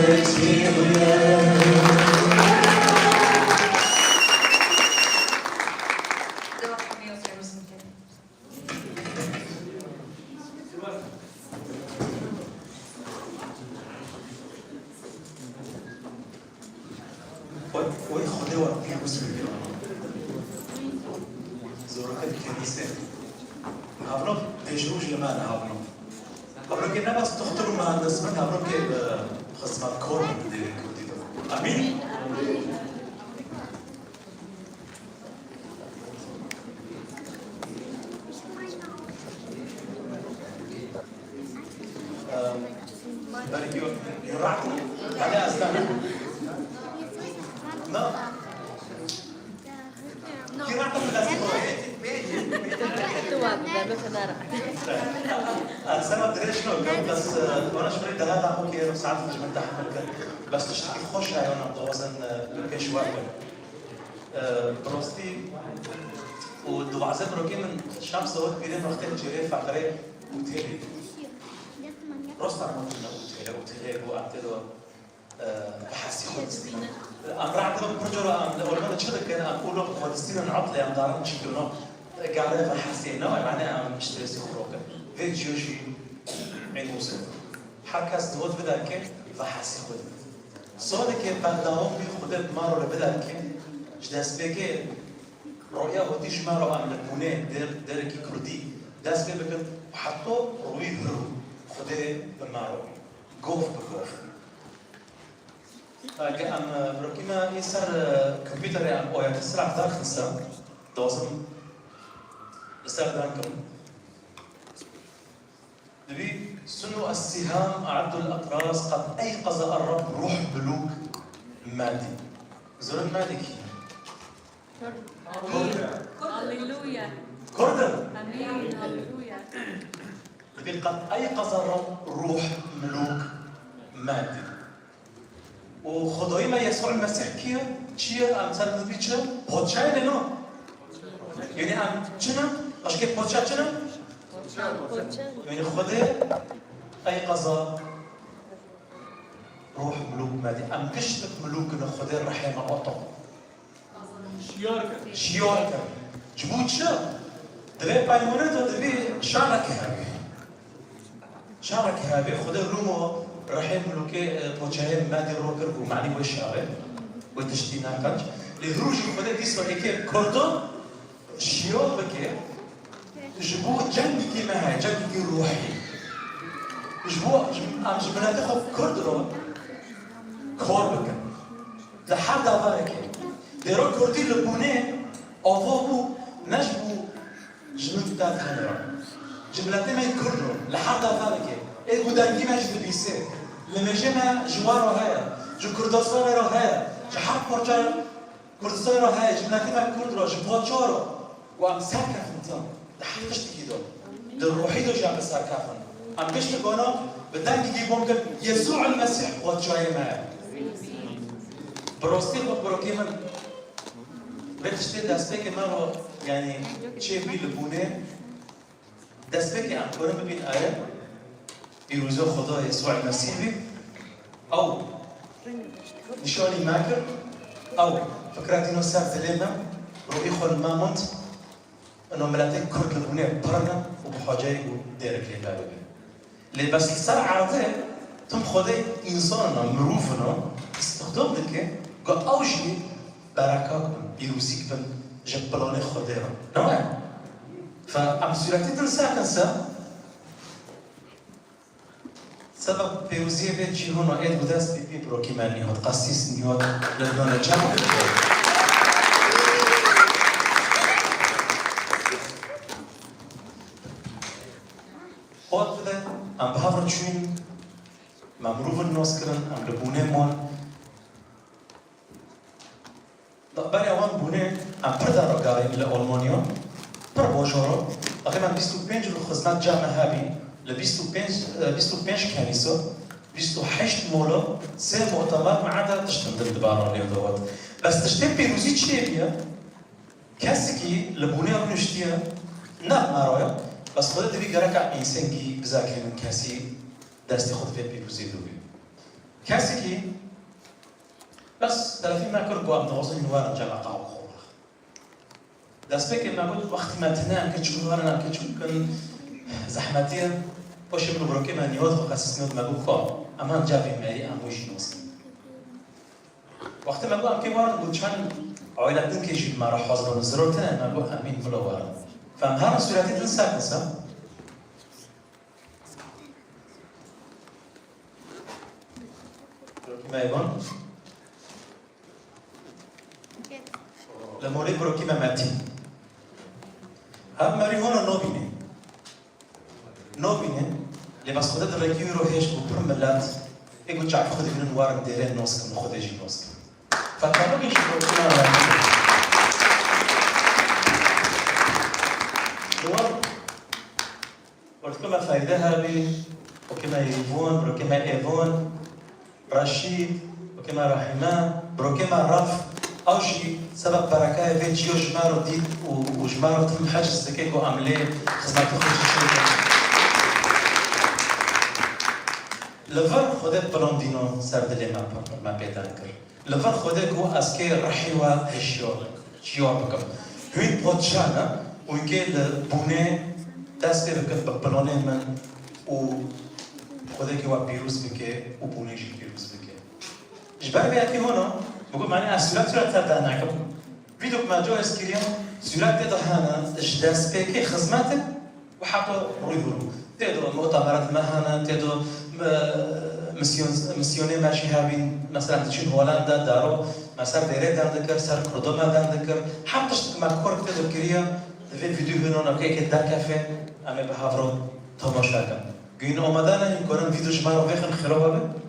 وای خدا و پیروز میگه زورك الكنيسة هابنو بيجروج لمان هابنو هابنو كي نبس تخطروا مع النسبة هابنو كي خصما كور دي كوديتو امين بارك يراعوا على أسنانه ما يراعوا من الأسنان السبب دري شنو بس وانا شفت ثلاثة عمو كي ساعات مش متحمل بس تشتكي خوش هاي وانا بتوازن بكي شوية بروستي ودوعزات روكي من شمس وقت بيرين وقتين جري فقري وتيلي روستا عمونا وتيلي وقتلو بحسي خود أم رعتلو برجورا أم لأولمنا تشدك أنا أقولو بخودستين عطلي أم دارن تشكلونو قاعدة بحسي نوع معناها أم اشتريسي خروقة فيد جوجي عين موسى حكاس دوت بدأك بحسي خود صادق بعدهم بخود مارو لبدأك جداس بيجي رؤيا وديش مارو أم لبنان دركي كردي داس بيجي وحطوا روي هرو خده بمارو قوف بقوف أم بروكيما يسار كمبيوتر أم أويا تسرع داخل سا دوزم استخدامكم دبي سنو السهام أعدوا الأطراس قد أيقظ الرب روح بلوك مادي زور مادي كي هللويا كردن امين هللويا دبي قد أيقظ الرب روح ملوك مادي وخدوي ما يسوع المسيح كيه چیه امثال دبي چه بودشای لنو يعني ام چنم اشكي بودشا چنم يعني خده أيقظ روح ملوك مادي أم كشتك ملوك خده رحمة أطو شيارك جبوت شو دبي بايمونات ودبي شارك هابي خده رومو رحم ملوكي بوچاهم مادي روكر ومعني وش هابي وتشتينا كنج لهروج خده ديسو هيك كردو شيار بكي جبو جنبي ما هي جنبي روحي جبو ام جبنا تاخذ كردرو كوربك لحد ذلك ديرو كردي لبوني اوفو نجبو جنود تاع هنرا جبلاتي ما كردرو لحد ذلك اي غدانجي ما جد بيسي لما جينا جوارو هيا جو كردستان رو هيا جو حق برجا كردستان رو هيا جبلاتي ما كردرو جبو تشورو وام ساكف انتم حقش تكيدو للروحي دو جاب ساكافن ام قشت قونا بدان كي ممكن يسوع المسيح وجاي معه بروستي بروكيمن بتشتي داستيكي مارو يعني شيء بي لبونه داستيكي ام كورن بين آية بيروزو خدا يسوع المسيح او نشاني ماكر او فكراتينو سار تلينا روحي خل مامونت انه ملاتين كرد لبنان برنا وبحاجه وديرك لبابي اللي بس السرعه عرضه تم خدي انساننا مروفنا استخدام دكه قا اوجي بركاكم يروسيك بن جبلاني خديرا نعم فام سورتي تنسى سبب بيوزيه بيجي هنا ايد بداس بي بروكيماني هاد قسيس نيوت لبنان جامع خود بده ام بهافر چون ممروف الناس کرن ام لبونه مون برای اوان بونه ام پر دارگاهی لألمانیا پر باشارو اخی من 25 رو خدمت جمع هابی ل 25 کنیسه 28 مولا 3 مؤتمر ما عدا تشتم دباران دوات بس تشتم پیروزی چیه بیا کسی که لبونه رو نشتیه نه مرایا بس خدا دبی گرک انسان کی بذاکر من کسی دستی خود فیت پیروزی دوبی كاسكي بس 30 ما كركوا عم تغوصين نوار جمع قاو خورا داستك ما قلت وقت ما تنام كتشوف نوارنا كتشوف كن زحمتين باش من بروكي ما نيوت وقاسس نيوت ما قلت كوا امان جابي ماري ام وش نوصل وقت ما قلت ام كي وارد قلت شان عائلة دنكي جيب ما راح حاضر نزرتنا ما قلت امين ملوارد فمهار سوراتي تنساك نسا بروكي ما يبون لمولي بروكي ما ماتي هم ماري هون نوبيني اللي بس خدت الركيو يروح يش وبرملات يقول جعف خذ من الوار ديرين نوسك من خذ يجي نوسك فكانوا يشوفوا كنا قلت كما فايدها بي وكما يبون وكما ايفون رشيد وكما رحمة وكما رف او شيء سبب بركة في جيو جمارو ديد وجمارو تم حاجز دكيكو عمليه خدمات خصوصية لفر خودت بلوندينو سرد لي ما بيتذكر لفر خودت هو اسكي رحيوا هشيو بكم هين بوتشانا وينكي لبوني داسكي بكت بلوني من و خودت هو بيروس بكي وبوني جي بيروس بكي جبار بيأكي هنا بقول معني سورات تاعنا كم فيديو ما جو اسكيريا سورات تاعنا اجداس بكي خدماتك وحطوا رويدو تيدو مؤتمرات مهنة تيدو مسيوني ماشي هابين مثلا تشين هولندا دارو مثلا ديري داندكر سر كردوما داندكر حطش مع كورك تيدو كيريا في فيديو هنا نكيك دا كافي امي بهافرو تماشاكا جين اومدانا يكونن فيديو جمارو بيخن خروبه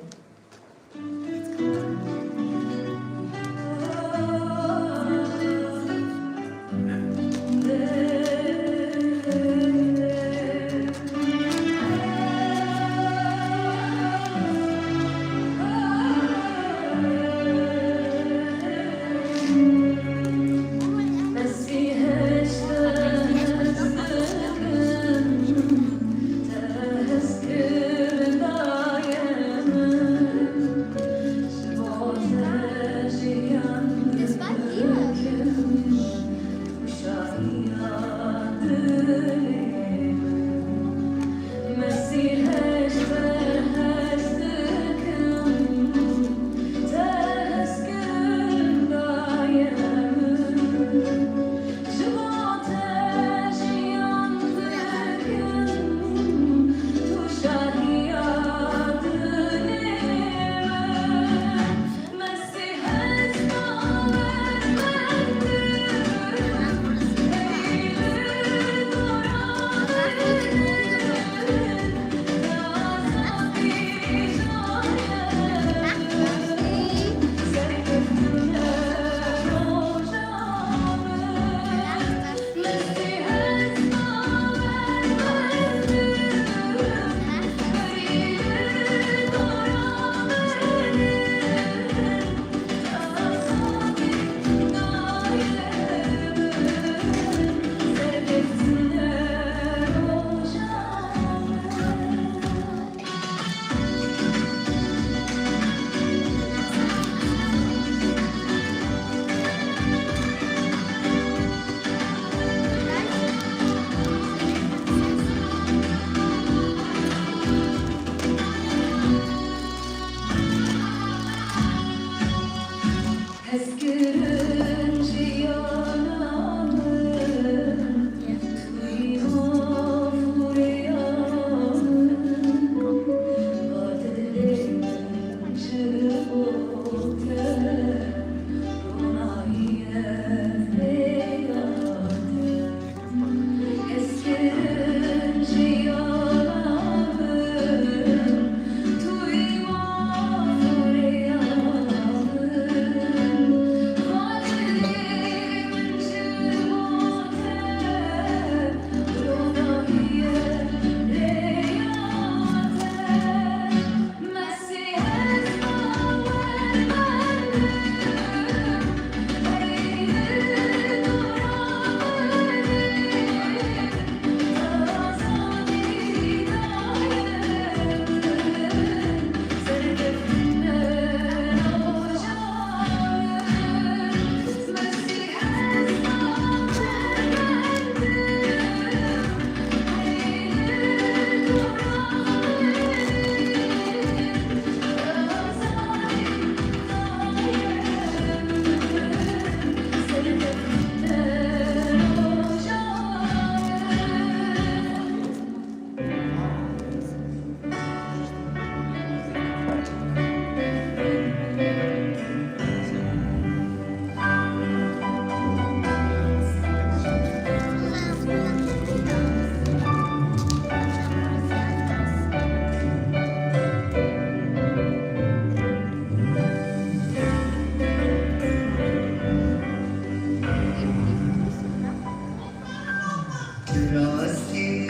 راستی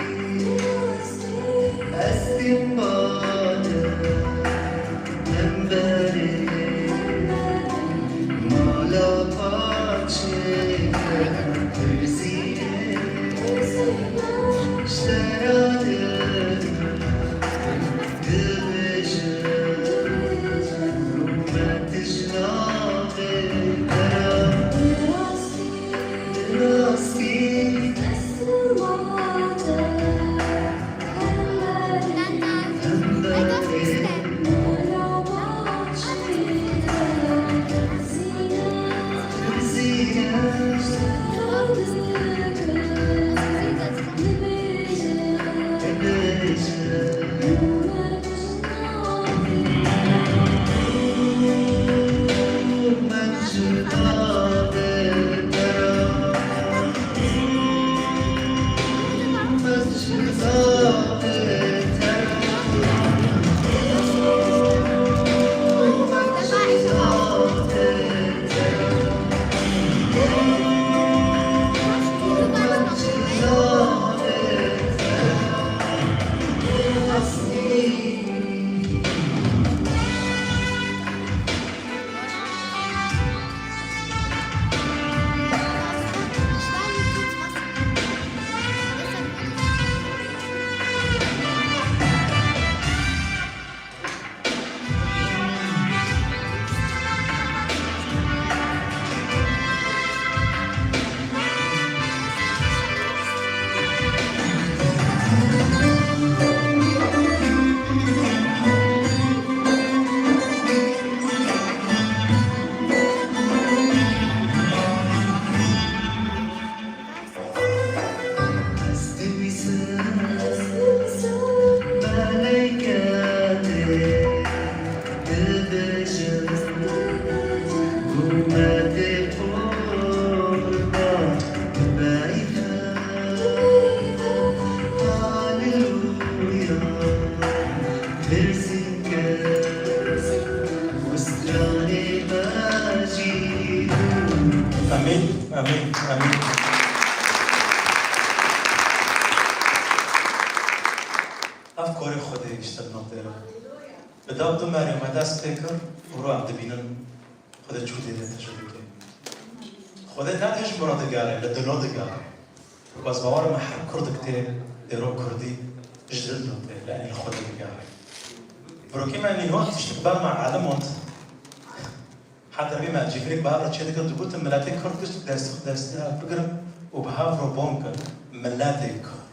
هستیم باده منبره مالا پاچه ترزیه شراده دبجه رومتش ناقه راستی امين امين امين. افكاري خدي اشتغل نطيره بدأت مريم دست فكر ورو عم دبينن خدي شو ديرت شو بكي خدي نهش مراد قال لدنو دقال بس باور ما حب كرد كتير درو كردي جدل نطير لاني خدي قال بروكي ما اني وقت اشتغل مع عالم وانت حتى بما جيفريك بابرا تشي دقل دبوت ملاتي كرد درست فكر وبهافرو بونكر ملاتي كرد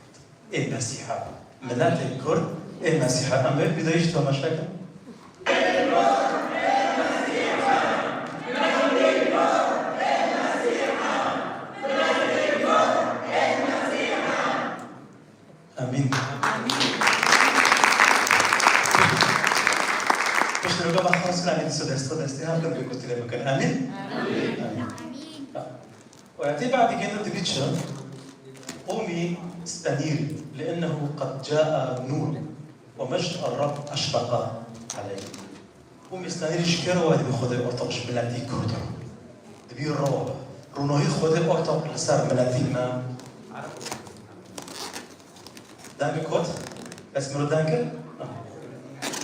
ايه مسيحة ملاتي كرد ايه مسيحة أما بدايش تو مشاكل امين مش نرجع بقى خلاص كده عندي درستي هذا اللي قلت لك مكان امين امين ويعطي بعد كده تبيتشا قومي استنيري لانه قد جاء نور ومجد الرب اشرق عليه قومي استنيري شكرا وادي بخذي اورتوش بلادي كردو دبي الروح رونوهي خذي اورتوش لسار بلادي ما دانك كوت اسمه دانك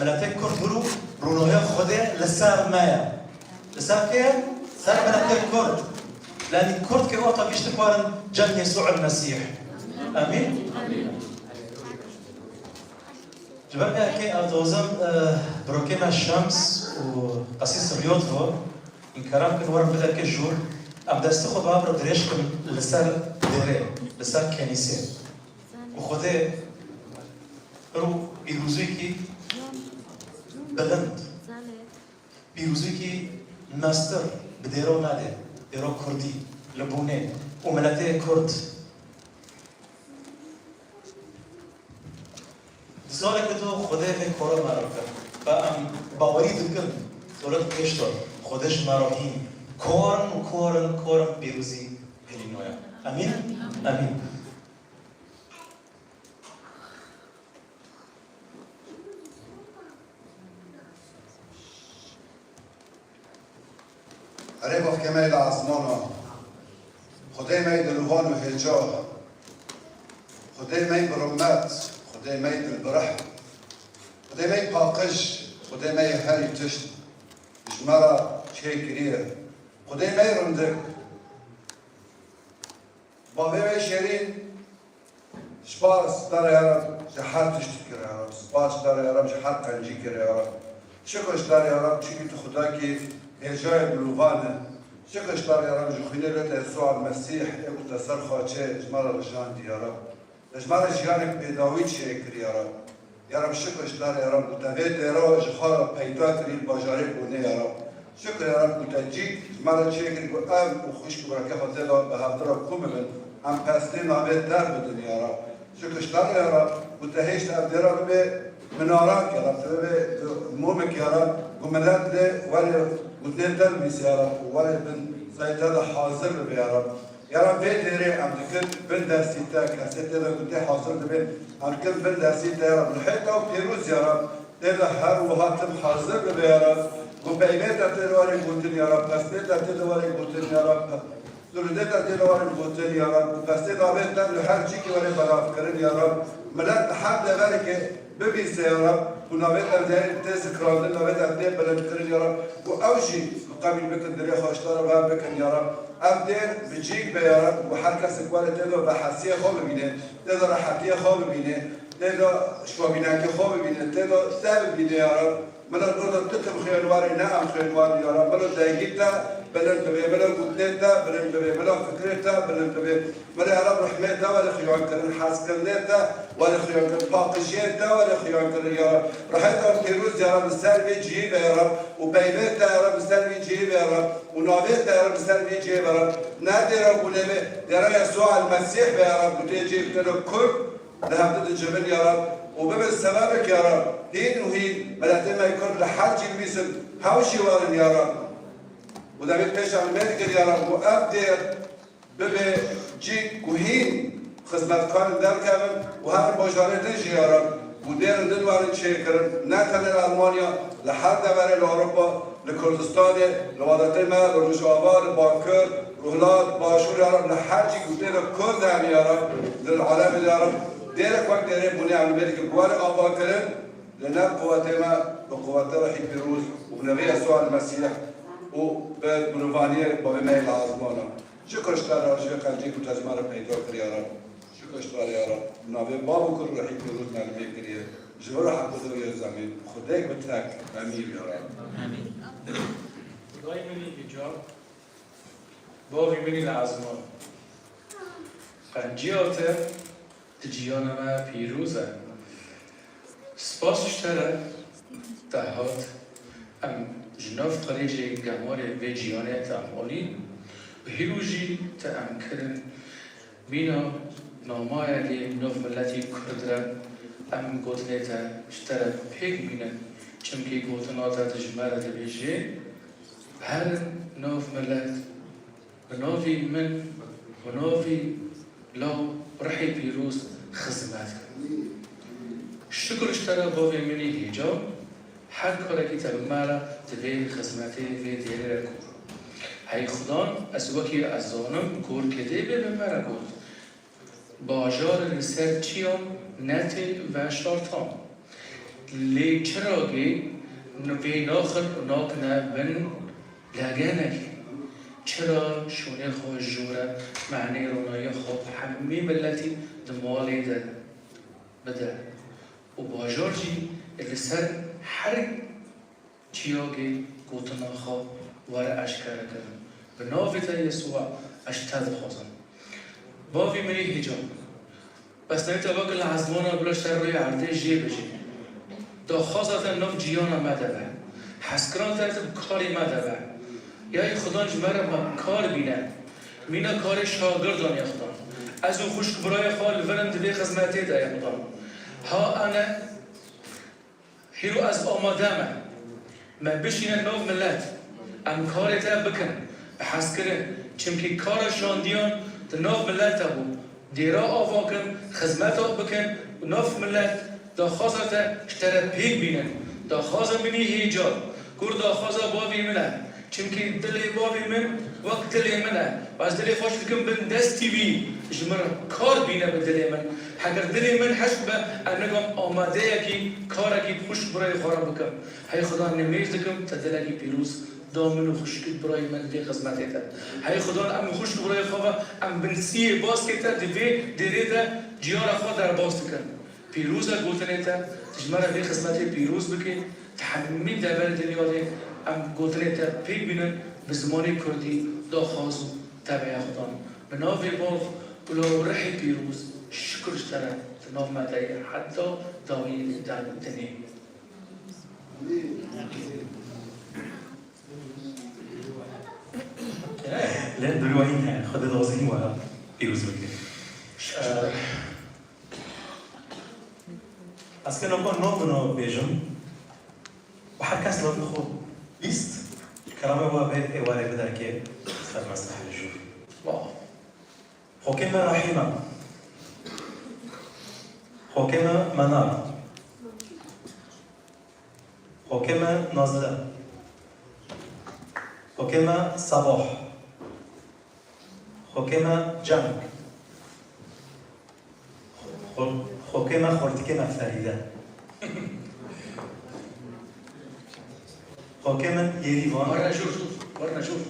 ملاتك كرد رونوهي خذي لسار مايا لسار كيف؟ صار ملاتك كرد لأن كرد كي أوطا بيشتكوارن جن يسوع المسيح امين جبرنا كي أتوزم بروكيما الشمس وقسيس ريوتفو إن كرام كن ورم بدا كجور أبدا استخد بابرو دريشكم لسار ديري لسار كنيسة وخذي رو بيروزيكي بلند بيروزيكي ماستر بديرو نادي ديرو كردي لبوني وملاتي كرد زولك تو خدای به کار مرا کرد و باوری دکن زولک پیشتر خودش مرا هی کارن پیروزی هلینویا امین امین ريبه في كمال عزمانا خدای مید روحان و هجاه خدای می برمت خدای می دلبرح خدای می پاقش خدای می هری تشت جمرا چه کریه خدای می رندک بابی می شیرین سپاس داره یارم جهر تشتی کرده یارم سپاس داره یارم جهر قنجی کرده یارم شکرش داره یارم چیزی تو خدا که هجای بلوغانه شکرش داره یارم جخینه لط یسوع المسیح اگو تسر خواچه جمرا رشان دی یارم جمرا جیانک بیداوی چیه کری یارم یارم شکرش داره یارم بوده دیرا جخارا پیدا کری باجاره بونه یارم شکر یارم بوده جی جمرا چیه کری گو ام و خوش کبرکه خاطر به هفته را کم من ام پسته نامه در بدن یارم شکرش داره یارم بوده هشت ام دیرا به منارات یارم به مومک یارم گملت له ولی بوده دل بیس یارم ولی بن زایده حاضر به یارم یارم به دیره ام دکت بن درسی تا کسی دیده بوده حاضر به ام دکت بن درسی تا یارم لحیت او پیروز یارم دیده هر وقتم حاضر به یارم گو پیمه تا دیده واری گوتن یارم پسته تا دیده واری گوتن یارم سرده تا دیده واری گوتن یارم پسته دابه تا هر چی که واری براف کرن یارم ملت حد واری که ببیسه یارم و نوید اردهی تیز کراندن نوید اردهی بلند کرن یارم و اوشی قبیل بکن دری خوشتار و هم بکن یارم اردهی بجیگ به یارم و هر کسی کوالی تیدو به حسی خواه ببینه تیدو راحتی خواه ببینه تیدو شوابینکی خواه ببینه تیدو سه ببینه یارم من الان تتم خیانواری نه ام خیانواری یارم من دایگیتا بلند به بلند گوتنتا بلند به بلند فکرتا بلند به من یارم رحمتا ولی خیان کردن حس کردنتا ولی خیان کردن پاکشیتا ولی خیان کردن یارم راحتا پیروز یارم سر به جیب یارم و بیمت یارم سر به جیب یارم و نویت یارم سر به جیب یارم نه دیرا بوده دیرا یسوع المسیح یارم بوده جیب تلو کل لهبت الجبل یارم وبابا سببك يا رب هين وهين ملاتين ما يكون لحد جيل بيسم هاوشي وارن يا رب وده بيت بيش على الملك يا رب وأبدر بابا جيك وهين خدمت كان در كامل وهذا بجارة تجي يا رب ودير ندن وارن شكرن ناتن لألمانيا لحد برا لأوروبا لكردستان لوادتين ما لروجاوا لباكر روهلات باشور يا رب لحد جيك ودير كرد يا رب للعالم يا رب دیره وقت دیره بنی عملی که قوار آوا کردن لناب قوته ما بقوته رحی پیروز و نبی یسوع المسیح و به بنوانی با میل آزمانا شکرش داره شکر کنجی که تجمع را پیدا کریارم شکرش داره یارم نبی بابو کر رحی پیروز نبی کریه جور حق دوی زمین خدای بترک امیر یارم آمین. خدای منی بجا بابی منی لازمان قنجیاته تجیان ما پیروزه سپاسش تره دهات ام جناف قریجی گمار به جیانه تعمالی و هیروژی تعم کرن بینا نامای لی نوف ملتی کردره ام گوتنه تا شتره پیک بینن چمکی گوتنا تا تجمره تبیجی هر نوف ملت و نوفی من و نوفی لو رحي بيروز خدمات شكرش ترى بابي مني هيجا هر كاركي تبمالا تبي خدماتي في دير الكور هاي خدان اسواكي ازانم كور كده بمرا قلت باجار لسر چيام نتي و شارتان لي چراغي نوي ناخر ناكنا بن لگنكي چرا شونه خواه جوره معنی رونایی خواه همه ملتی دمالی ده بده و باجار جی اللي سر هر چیاگی گوتنا خواه واره اشکره کردن به ناویت یسوع اشتد خوزن باوی منی هجاب بس نویت باقی لعزمانا بلاش تر روی عرده جی بجی دا خوزت نوف جیانا مده به حسکران ترتب کاری مده به یا خدانج مرا کار بینه مینا کار شاگردان یا خدان از او خوش برای خال ورم دوی خدمتی ده یا خدان ها انا هیرو از آمادمه ما بشینه نو ملت ام کار تا بکن بحث کرن چمکی کار شاندیان ده نو ملت بود دیرا آوا کن خدمت ها بکن نو ملت دا خوازه تا اشتره پیک بینن دا خوازه منی هیجاد کور دا خوازه باوی منه چونکی دلی بابی من وقت دلی منه و از دلی خوش بکن بن دستی بی جمر کار بینه به دلی من حگر دلی من حسب انگام آماده کی کار کی خوش برای خورا بکم هی خدا نمیز دکم تدلگی پیروز دامن و خشکت برای من دی خدمت ایت هی خدا ام خوش برای خوا ام بنسی باز کتا دوی دیریدا جیار خوا در باز کن پیروز گوتن ایت تجمر دی خدمت پیروز بکی تحمید دبر دلیاده ام گوتن ایت پی بینن به زمانی کردی دا خازو تبع خدا بناوی باغ ولو رحي بيروز شكر اشترى تنام مدعي حتى داوي دان تنين لا دلوقتي خد دوزين ولا بيروز بكي أصلاً نكون نوبنا بيجم وحركاس لو نخود ليست كلامه هو بيت ولا بدر كي خد مسرح الجو واو حكمة رحيمة حكمة منار حكمة نازلة حكمة صباح حكمة جنگ حكمة خورتكمة فريدة حكمة يريفان ورنا شوف ورنا شوف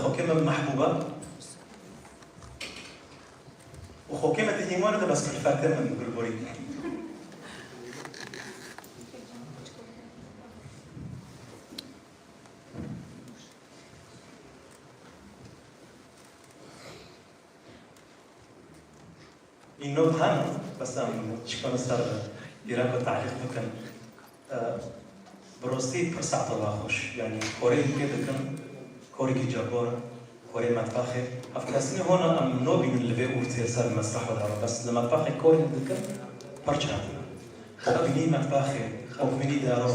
حكمة محبوبة وحكمة الإيمان ده بس في الفاتن من بالبوري النوت هم بس شكرا صار يراقب تعليق ممكن بروستي برسعة الله خوش يعني كوري كده كان كوري كي جبار كوري مطبخي أفكاسني هنا أم نوبي من اللي بيقول صار المسرح ولا بس لما مطبخي كوري ذكر برشا أبني مطبخي أبني دارو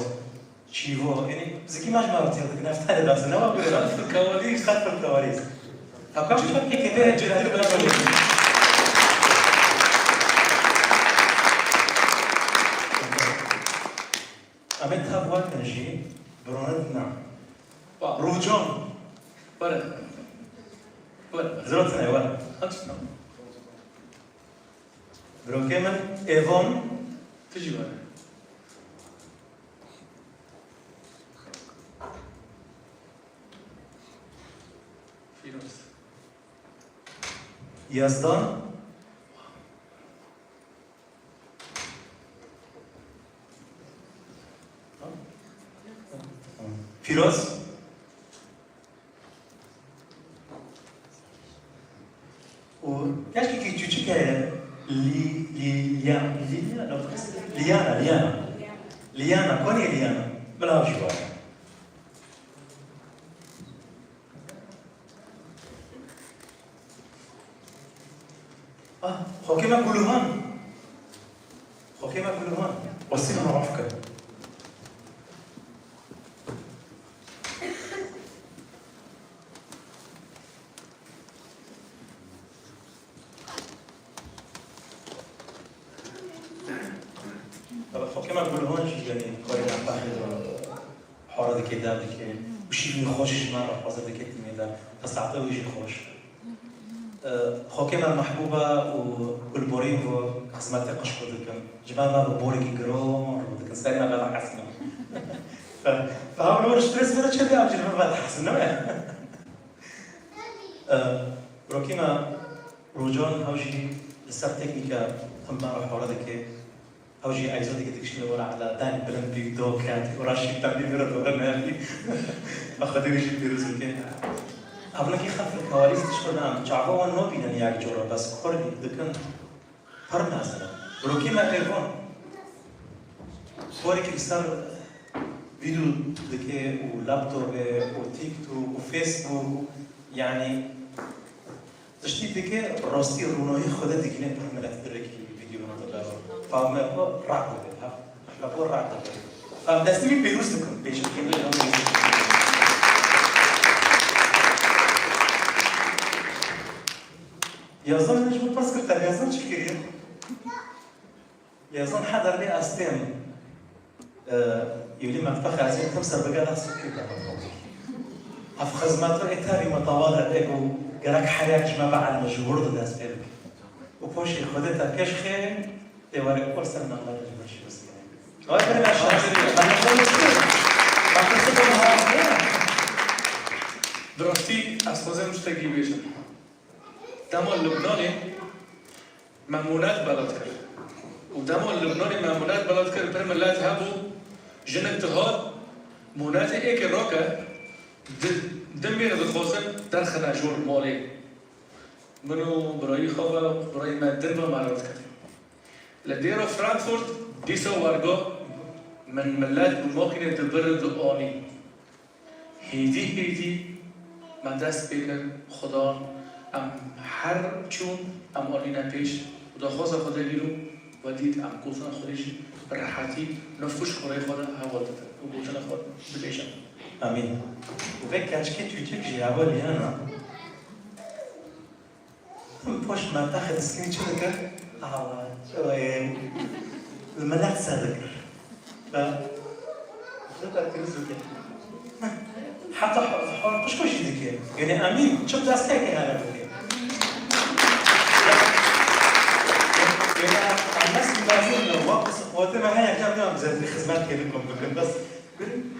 شيفو يعني زكي ما جمعت يا نفتح بس أنا ما أقول خلف الكواليس خلف الكواليس أبغى أشوف كيف كده جلاد بالكواليس أمتها بوقت نجي برونتنا روجون ورنا ورنا زرتنا يا أتسمع بروكيمن إيفون تجي ورنا فيروز يزدان فيروز وكاش كي تشوتشي كاين ليانا كوني ليانا بلا شويه حكيمة كلهان حكيمة كلهان وصينا معرفك حكيمة كلهان يعني قرينا بحر حارة كده دكين وشي نخوش ما راح وصل دكين ميدا تستعطي ويجي خوش حكيمة محبوبة والبورين وخزمتي قشقو دكم جبالنا بوريكي جروم ودكن ساينا غدا حسنا فهم نور شتريس مرة شبي أبجي غدا حسنا روكيما روجون هاوجي لسر تكنيكا هم ما حوالي دكي هاوجي أيزو دكي تكشمي ورا على داني بلن بيك دو كانت وراشي تنبي مرة دورا نالي أخذ ويجي بيروز بكي أبلا كي خلف الكواليس تشكرنا شعبوا النوبي لن ياك جورا بس كورني دكان فرنا سنة روكيما تلفون كوري صار فيديو دكي ولابتوب وتيك توك وفيسبوك يعني تشتي دكي روستي رونوي خدا دكينا برملات دركي فيديو نطلع فما راكو ها لابور راكو دستي بيروس دكم بيش كيما يظن نجم باسكو يظن شكريا يظن حضر لي استيم يولي ما تفخر عزيز خمسة بقى سكيت اف خدمات ایتاری متواضع بگو گرک حریقش ما بعد مجبور دست بگو و پوشی خودت پیش خیر دیواره پرسن نقدر جبرشی بس کنه. آیا برای ماشین؟ من درستی از خوزه مشتگی بیشن دما لبنانی ممونت بلد کرد و دما لبنانی ممونت بلد کرد پر ملت هبو جن اتحاد مونت ایک راکه دم بینه دخوزن در خنجور مالی منو برای خواه برای مدن و مرد کرد لديرو فرانكفورت ديسو وارغو من ملات بموقنة البرد آني هيدي ما دست بکن خدا ام هر چون ام آلینه پیش و دخواست خدا گیرو و دید ام گفتن خودش راحتی نفوش خورای خدا حوال داده و گفتن خود بلیشم امین و بکنش که توی چک جیابالی هانا پشت منطقه دسکنی چه دکر؟ الملاك صادق حتى حول قش ذكي يعني امين شوف داستك هذا بكي يعني الناس اللي وقت وقتها هي كم يوم زاد خدمات كلكم بكم بس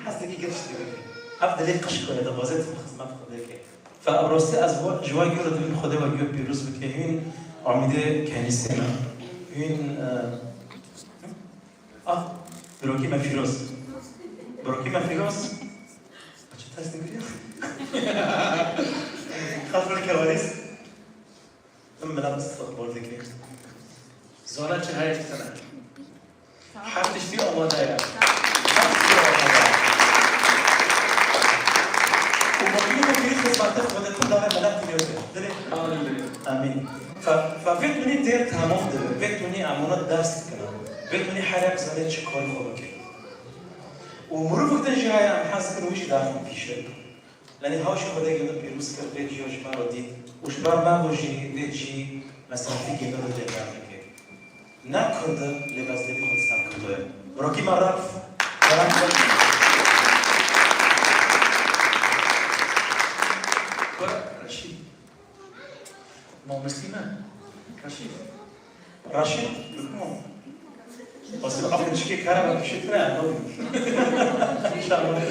حاسس كي قرشت بكي افضل لي قش كل هذا بزيد في الخدمات خذيك فابروستي ازواج جوا يقولوا دول خذوا وجوا بيروز بكيين عميده كنيسه این بروکی مفیروز چه تست میگیری؟ خاطر الكواليس ثم لا تستقبل ذكي زانه چه هایش تنه حفتش دی آماده یا و ممكن في خدمات تاخذ كل هذا ملاك اليوم امين ففيت مني ديرت همون داره فيت مني عمونات درس کنم فيت مني حرق زنده چه کاری خوبه که و مروفك تنجي هاي عم حاسس انه ويجي داخل بيشه لاني هاوش خدا يقدر بيروس كر بيت جوش ما رديت وش بار ما بوجي بيجي مثلا في جنر الجامعه كده ناكرد لباس دي خد سام كده روكي مرف كلام رشيد ما مسلمان رشيد بس الأفضل شيء كلام مش ترى إن شاء الله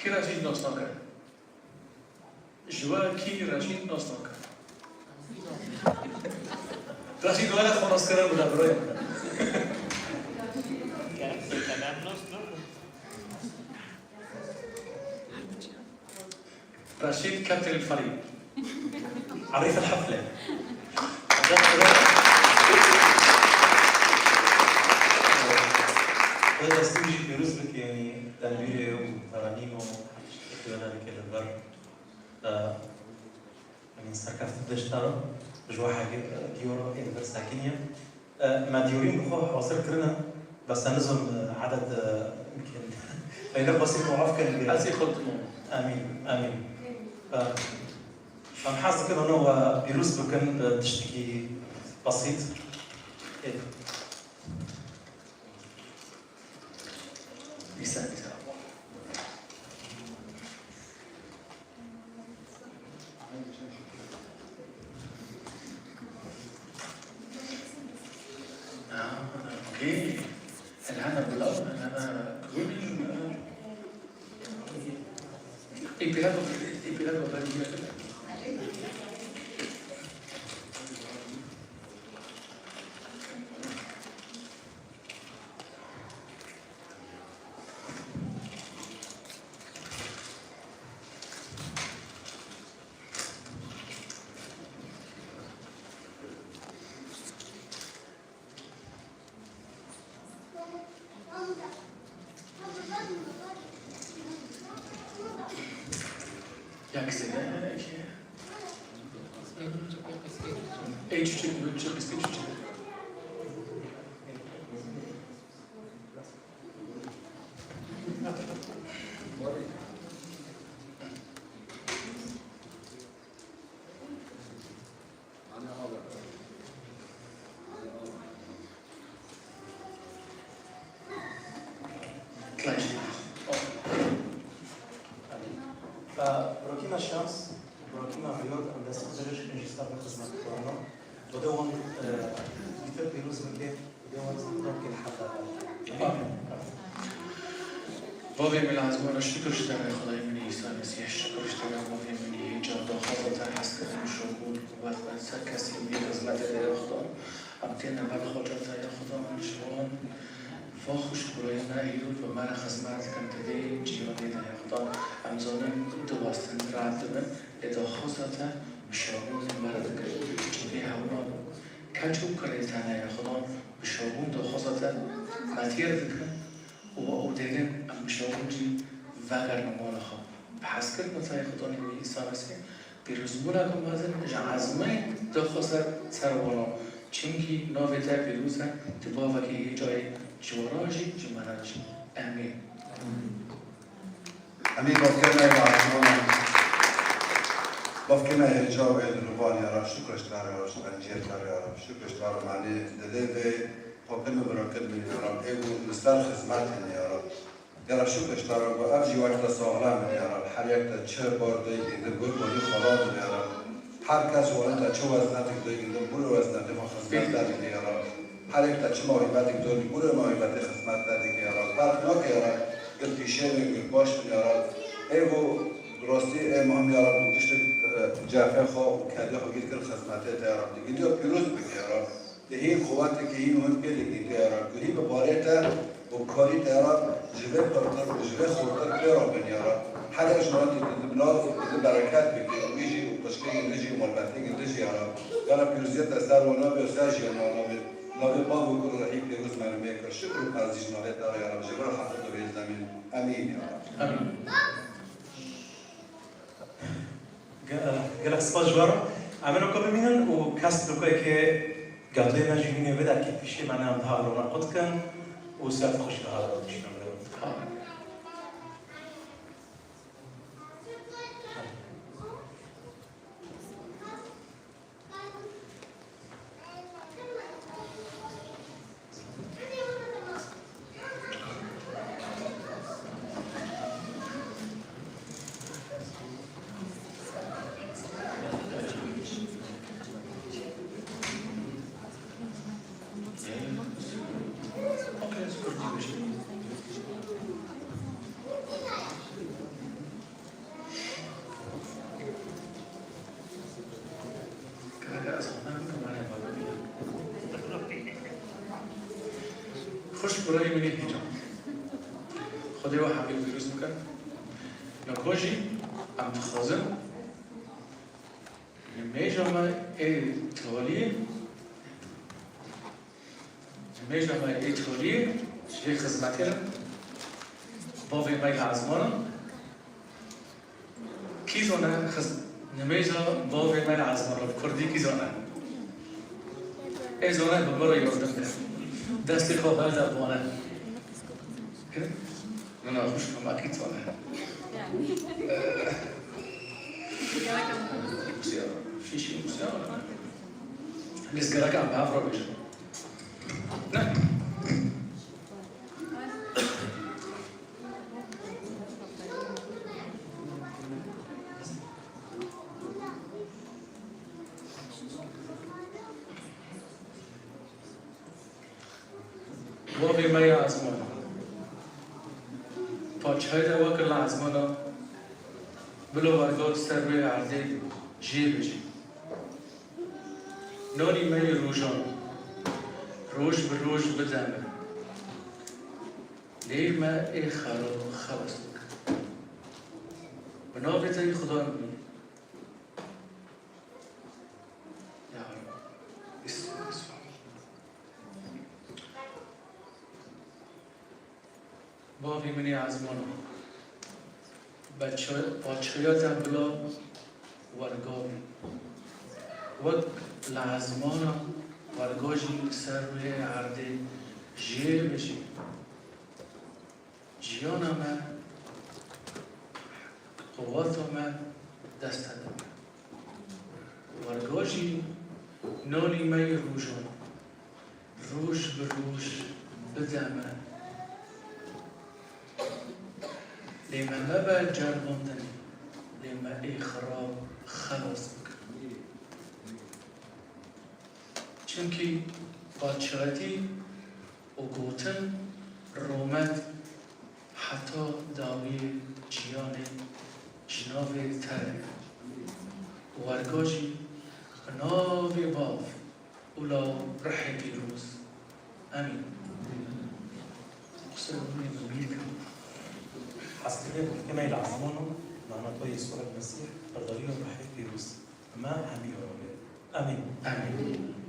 کی رشید ناسناکه جوا کی رشید ناسناکه رشید ولی خونست کرده بوده برای رشید كابتن الفريق عريف الحفلة هذا استيجي بيروز بك يعني تنبيه وترانيم وذلك البر من سكرت الدشتار جوا حاجة ديورو إنفر ساكنية ما ديورين بخوه حاصل كرنا بس نظم عدد يمكن فإذا بسيط وعاف كان عايز ياخد آمين آمين أنا حاسس كده إنه هو بيروز بكن تشتكي بسيط يساعد اوكي الهنا بالارض انا ايبيلاتو Jak se Ej, čuček. خدمت کنم بدون دیگر پیروز میگه بدون ممکن حتی بابی ملازم را شکرش دارم خدای من عیسی مسیح شکرش دارم بابی من ایجاد داخل تا هست کردن شغل و سر کسی بی خدمت در خدا امتین اول خدا تا یا خدا من شوان و خوش برای من ایرود و من خدمت کن تدی جیانی در خدا امزانم دوستن رد من اداخل تا بشاگون مرد کرد چونکه همان کچوب کرده تنه خدا بشاگون داخل تا مطیر دکن و او دیگه ام بشاگونجی وگر نمانه خواه بحث کرد نتای خدا نمی عیسی مسیح پیروزمون اکن بازن عزمه داخل سر چونکی ناویتا پیروزه تبا وکی یه جای جوراجی جمراجی امین امین بافکنه معلمان بافکنه هجاب الروان یا رب شکرش داره یا رب شکنجیر داره یا رب شکرش داره معنی دده به پاپن و براکت می یا رب ایو مستر خدمت هنی یا رب یا رب شکرش داره و افجی وقت ساغلام هنی یا رب هر یک تا چه بار دیگه گل بودی خلال هنی یا رب هر کس وارد چه وزنتی دیگه برو وزنتی ما خدمت دادی یا رب هر یک تا چه موهبتی داری برو موهبتی خدمت دادی یا رب فرق نکه یا رب گل پیشه گل باش یا رب ایو راستی امام یا رب گشت جعفر خواه و کده خواه گید کل خدمته یا رب دیگه یا پیروز بگی یا رب دهی قوتی که این مهم بگید یا رب گلی به باره تا و کاری یا رب جوه پرتر و جوه خورتر پیرا بین یا رب هر یک جمعاتی بناف برکت بگی و بیجی و قشقه گندجی و ملبتی گندجی یا رب یا رب پیروزیت از سر و نابی و سر جی و نابی باب و کل رحیب پیروز منو میکر شکر و قرزیش نابی داره یا رب جبر حقیق و بیل زمین امین یا رب امین گلک سپاس جوارم امنو که ببینن و کس دوکایی که گلده نجیبینی بده که پیشی من هم دها رو نقد کن و سیاد خوش دها رو بشنم خوش برای منی هیچم خدا و حبیب پیروز میکن نکوشی ام تخازم نمیجام ایتالی چه خدمتی را با وی میل ازمانم کی زونه نمیجام با وی میل ازمانم کردی کی زونه ای زونه ببرو یادم ده دستی خواب هر زبانه نه خوش کم اکید زونه شیشی موسیقی نزگرک هم به افرا بیشم نه وابی مای آزمان پاچهای در وقت لازمان بلو ورگاه سر روی عرضه جی بجی نانی مای روشان روش به روش بدمه لیمه ای خراب خواست بنابه تایی خدا نمی یا رب بسم بابی منی ازمانو بچه‌ها بلا ورگامی وقت لازمانا ورگاجی سر روی عرض جیر بشی جیانا من قواتا من دست دادم ورگاجی نالی می روشان روش به روش بدمه لیمه مبا جرباندنی لیمه ای خراب خلاص بکن چونکی بادشاهتی و گوتن رومت حتی داوی جیان جناب تر ورگاجی ناوی باف اولا رح پیروز امین قصر روی مميلكم حسيت كما يلعبونه معناته يسوع المسيح الضريبه بحيث فيروس ما هم يعمل امين امين